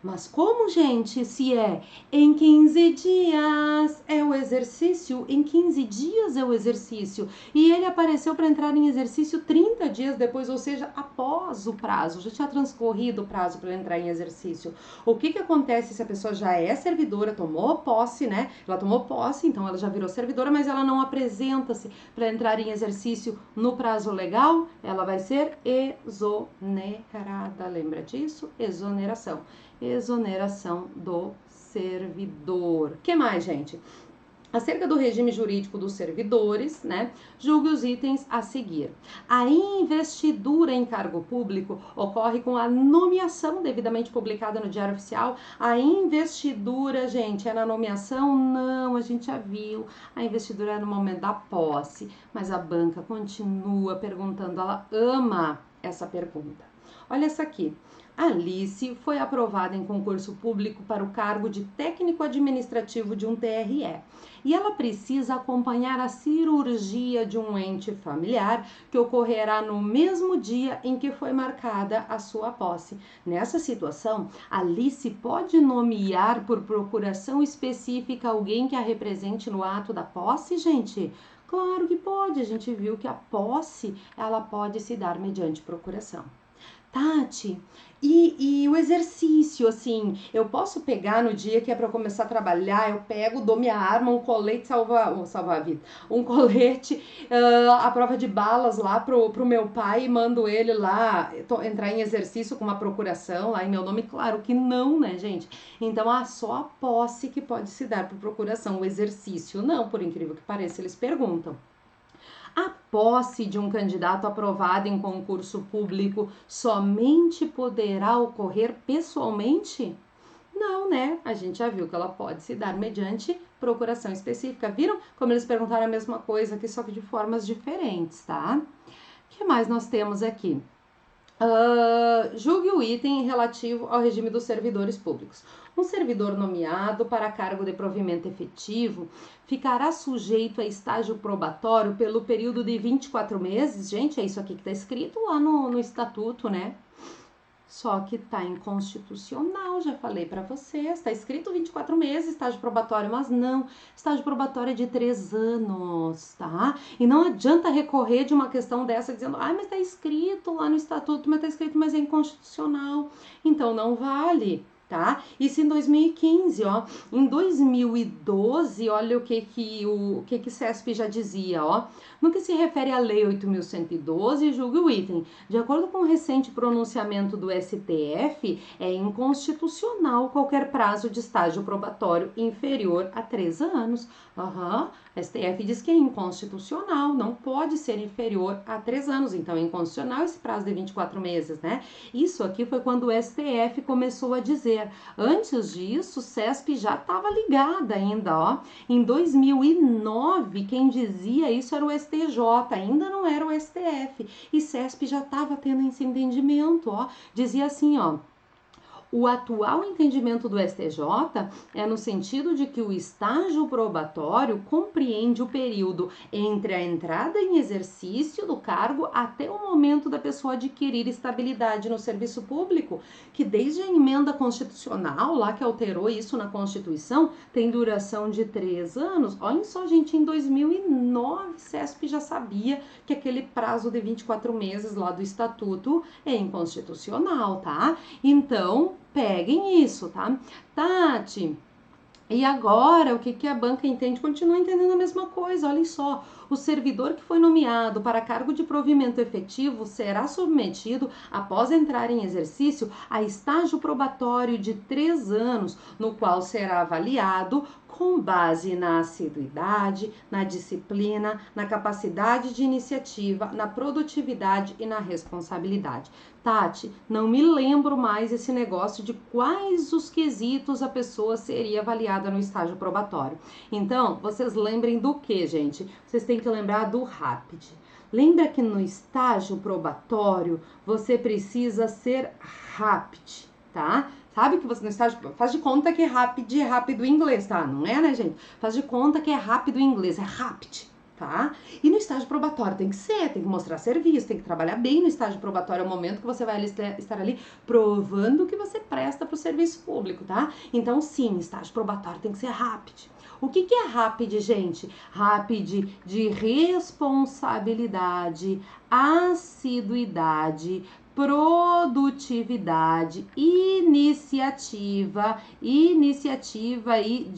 Mas como, gente, se é em 15 dias é o exercício, em 15 dias é o exercício, e ele apareceu para entrar em exercício 30 dias depois, ou seja, após o prazo, já tinha transcorrido o prazo para entrar em exercício. O que acontece se a pessoa já é servidora, tomou posse, né? Ela tomou posse, então ela já virou servidora, mas ela não apresenta-se para entrar em exercício no prazo legal, ela vai ser exonerada. Lembra disso? Exoneração do servidor. O que mais, gente? Acerca do regime jurídico dos servidores, né? Julgue os itens a seguir. A investidura em cargo público ocorre com a nomeação devidamente publicada no Diário Oficial. A investidura, gente, é na nomeação? Não, a gente já viu. A investidura é no momento da posse, mas a banca continua perguntando, ela ama essa pergunta. Olha essa aqui. Alice foi aprovada em concurso público para o cargo de técnico administrativo de um TRE e ela precisa acompanhar a cirurgia de um ente familiar que ocorrerá no mesmo dia em que foi marcada a sua posse. Nessa situação, Alice pode nomear por procuração específica alguém que a represente no ato da posse, gente? Claro que pode, a gente viu que a posse ela pode se dar mediante procuração. Tati, e o exercício, assim, eu posso pegar no dia que é para começar a trabalhar, eu pego, dou minha arma, um colete salva-vida, um colete, a prova de balas lá pro meu pai e mando ele lá entrar em exercício com uma procuração lá em meu nome? Claro que não, né, gente? Então, só a posse que pode se dar por procuração, o exercício não, por incrível que pareça, eles perguntam. A posse de um candidato aprovado em concurso público somente poderá ocorrer pessoalmente? Não, né? A gente já viu que ela pode se dar mediante procuração específica. Viram como eles perguntaram a mesma coisa aqui, só que de formas diferentes, tá? O que mais nós temos aqui? Julgue o item relativo ao regime dos servidores públicos. Um servidor nomeado para cargo de provimento efetivo ficará sujeito a estágio probatório pelo período de 24 meses. Gente, é isso aqui que está escrito lá no estatuto, né? Só que tá inconstitucional, já falei para vocês, tá escrito 24 meses, estágio probatório, mas não, estágio probatório é de 3 anos, tá? E não adianta recorrer de uma questão dessa dizendo, mas tá escrito lá no estatuto, mas tá escrito, mas é inconstitucional, então não vale, tá? Isso em 2015, ó, em 2012, olha o que CESP já dizia, ó, no que se refere à Lei 8.112, julgue o item. De acordo com o recente pronunciamento do STF, é inconstitucional qualquer prazo de estágio probatório inferior a 3 anos. STF diz que é inconstitucional, não pode ser inferior a 3 anos, então é inconstitucional esse prazo de 24 meses, né? Isso aqui foi quando o STF começou a dizer. Antes disso, o CESP já estava ligada ainda, ó. Em 2009, quem dizia isso era o STJ, ainda não era o STF. E CESP já estava tendo esse entendimento, ó. Dizia assim, ó. O atual entendimento do STJ é no sentido de que o estágio probatório compreende o período entre a entrada em exercício do cargo até o momento da pessoa adquirir estabilidade no serviço público, que desde a emenda constitucional, lá que alterou isso na Constituição, tem duração de 3 anos. Olha só, gente, em 2009, CESP já sabia que aquele prazo de 24 meses lá do estatuto é inconstitucional, tá? Então, peguem isso, tá? Tati, e agora o que a banca entende? Continua entendendo a mesma coisa, olhem só. O servidor que foi nomeado para cargo de provimento efetivo será submetido, após entrar em exercício, a estágio probatório de 3 anos, no qual será avaliado com base na assiduidade, na disciplina, na capacidade de iniciativa, na produtividade e na responsabilidade. Tati, não me lembro mais esse negócio de quais os quesitos a pessoa seria avaliada no estágio probatório. Então, vocês lembrem do que, gente? Vocês têm que lembrar do RAPID. Lembra que no estágio probatório você precisa ser RAPID, tá? Sabe que você no estágio, faz de conta que é rápido em inglês, tá? Não é, né, gente? Faz de conta que é rápido em inglês, é RAPID, tá? E no estágio probatório tem que mostrar serviço, tem que trabalhar bem no estágio probatório, é o momento que você vai estar ali provando que você presta para o serviço público, tá? Então, sim, estágio probatório tem que ser rápido. O que é rápido, gente? Rápido de responsabilidade, assiduidade, produtividade, iniciativa e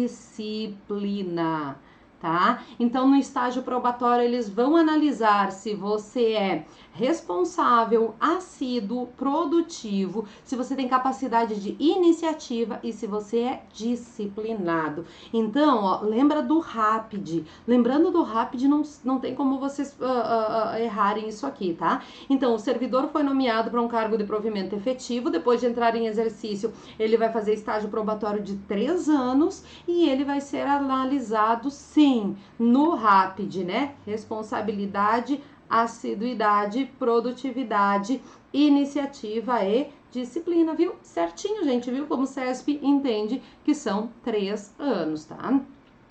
disciplina, tá? Então, no estágio probatório, eles vão analisar se você é responsável, assíduo, produtivo, se você tem capacidade de iniciativa e se você é disciplinado. Então, ó, lembra do RAPID. Lembrando do RAPID, não tem como vocês errarem isso aqui, tá? Então, o servidor foi nomeado para um cargo de provimento efetivo, depois de entrar em exercício, ele vai fazer estágio probatório de 3 anos e ele vai ser analisado, sim, no RAPID, né? Responsabilidade, assiduidade, produtividade, iniciativa e disciplina, viu? Certinho, gente, viu como o CESP entende que são 3 anos, tá?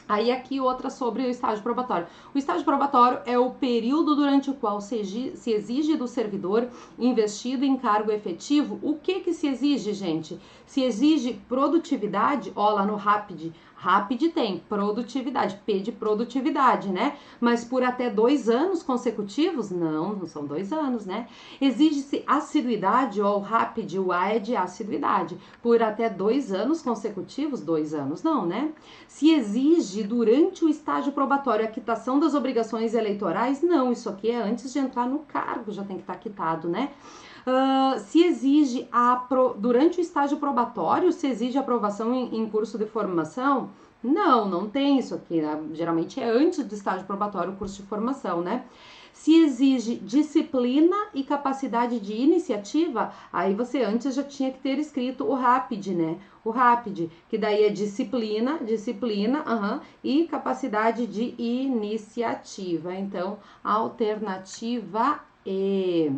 Aí aqui outra sobre o estágio probatório. O estágio probatório é o período durante o qual se exige do servidor investido em cargo efetivo. O que se exige, gente? Se exige produtividade, ó, lá no RAPID. RAPID tem produtividade, P de produtividade, né? Mas por até 2 anos consecutivos? Não são 2 anos, né? Exige-se assiduidade, ó, o RAPID, o A é de assiduidade. Por até 2 anos consecutivos? 2 anos não, né? Se exige durante o estágio probatório a quitação das obrigações eleitorais? Não, isso aqui é antes de entrar no cargo, já tem que estar quitado, né? Se exige durante o estágio probatório, se exige aprovação em curso de formação? Não tem isso aqui, né? Geralmente é antes do estágio probatório o curso de formação, né? Se exige disciplina e capacidade de iniciativa, aí você antes já tinha que ter escrito o RAPID, né? O RAPID, que daí é disciplina, e capacidade de iniciativa. Então, alternativa E.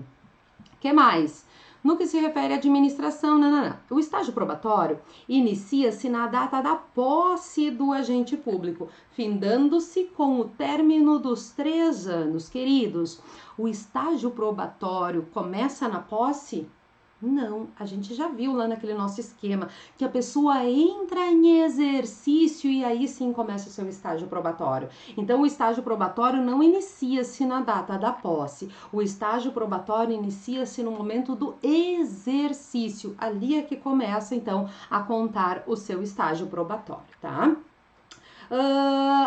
Que mais? No que se refere à administração, o estágio probatório inicia-se na data da posse do agente público, findando-se com o término dos 3 anos. Queridos, o estágio probatório começa na posse? Não, a gente já viu lá naquele nosso esquema que a pessoa entra em exercício e aí sim começa o seu estágio probatório. Então, o estágio probatório não inicia-se na data da posse. O estágio probatório inicia-se no momento do exercício. Ali é que começa, então, a contar o seu estágio probatório, tá?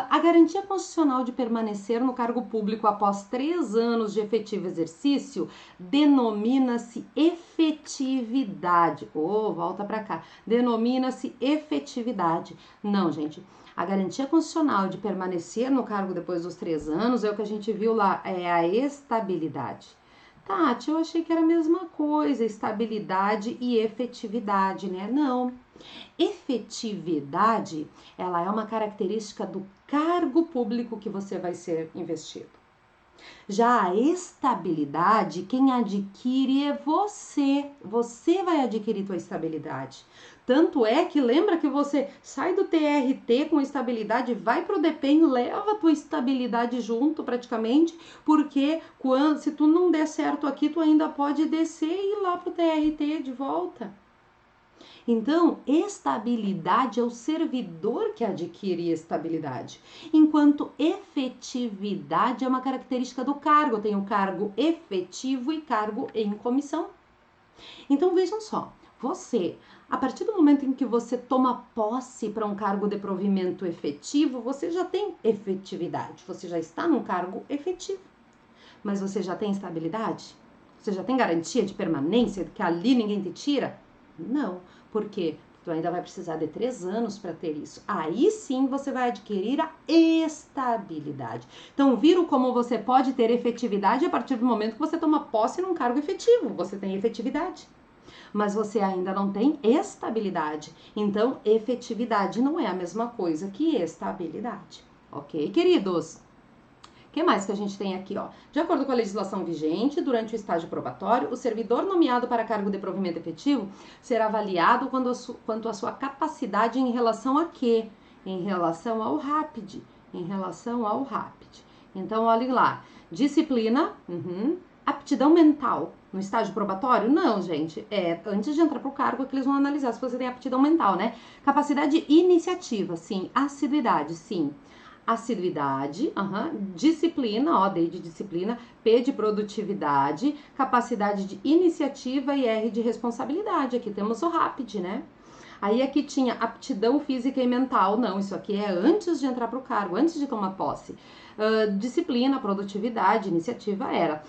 A garantia constitucional de permanecer no cargo público após 3 anos de efetivo exercício denomina-se efetividade. Volta para cá. Denomina-se efetividade. Não, gente. A garantia constitucional de permanecer no cargo depois dos 3 anos é o que a gente viu lá, é a estabilidade. Tati, eu achei que era a mesma coisa, estabilidade e efetividade, né? Não. Efetividade, ela é uma característica do cargo público que você vai ser investido. Já a estabilidade, quem adquire é você. Você vai adquirir tua estabilidade. Tanto é que lembra que você sai do TRT com estabilidade, vai pro DPEM, leva a tua estabilidade junto praticamente, porque se tu não der certo aqui, tu ainda pode descer e ir lá pro TRT de volta. Então, estabilidade é o servidor que adquire estabilidade, enquanto efetividade é uma característica do cargo. Tem o cargo efetivo e cargo em comissão. Então, vejam só, você, a partir do momento em que você toma posse para um cargo de provimento efetivo, você já tem efetividade, você já está num cargo efetivo. Mas você já tem estabilidade? Você já tem garantia de permanência, que ali ninguém te tira? Não. Por quê? Tu ainda vai precisar de 3 anos para ter isso. Aí sim você vai adquirir a estabilidade. Então, viram como você pode ter efetividade a partir do momento que você toma posse num cargo efetivo. Você tem efetividade. Mas você ainda não tem estabilidade. Então, efetividade não é a mesma coisa que estabilidade. Ok, queridos? O que mais que a gente tem aqui, ó? De acordo com a legislação vigente, durante o estágio probatório, o servidor nomeado para cargo de provimento efetivo será avaliado quanto à sua capacidade em relação a quê? Em relação ao RAPID. Em relação ao RAPID. Então, olhem lá. Disciplina, aptidão mental. No estágio probatório? Não, gente. Antes de entrar pro cargo é que eles vão analisar se você tem aptidão mental, né? Capacidade de iniciativa, sim. Assiduidade, sim. Assiduidade, disciplina, ó, D de disciplina, P de produtividade, capacidade de iniciativa e R de responsabilidade. Aqui temos o RAPID, né? Aí aqui tinha aptidão física e mental. Não, isso aqui é antes de entrar para o cargo, antes de tomar posse. Disciplina, produtividade, iniciativa era.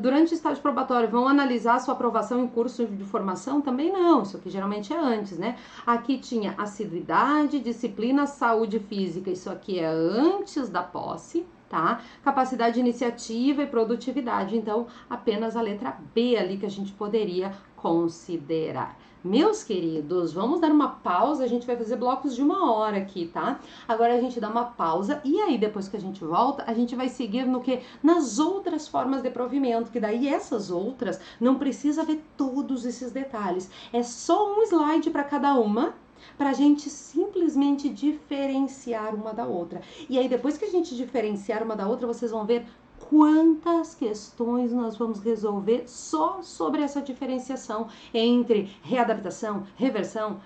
Durante o estágio probatório, vão analisar a sua aprovação em curso de formação? Também não, isso aqui geralmente é antes, né? Aqui tinha assiduidade, disciplina, saúde física, isso aqui é antes da posse. Tá? Capacidade iniciativa e produtividade. Então, apenas a letra B ali que a gente poderia considerar. Meus queridos, vamos dar uma pausa, a gente vai fazer blocos de 1 hora aqui, tá? Agora a gente dá uma pausa e aí depois que a gente volta, a gente vai seguir no que? Nas outras formas de provimento, que daí essas outras não precisa ver todos esses detalhes. É só um slide para cada uma, para a gente simplesmente diferenciar uma da outra. E aí, depois que a gente diferenciar uma da outra, vocês vão ver quantas questões nós vamos resolver só sobre essa diferenciação entre readaptação, reversão,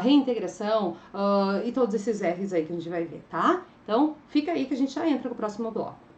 reintegração e todos esses R's aí que a gente vai ver, tá? Então, fica aí que a gente já entra no próximo bloco.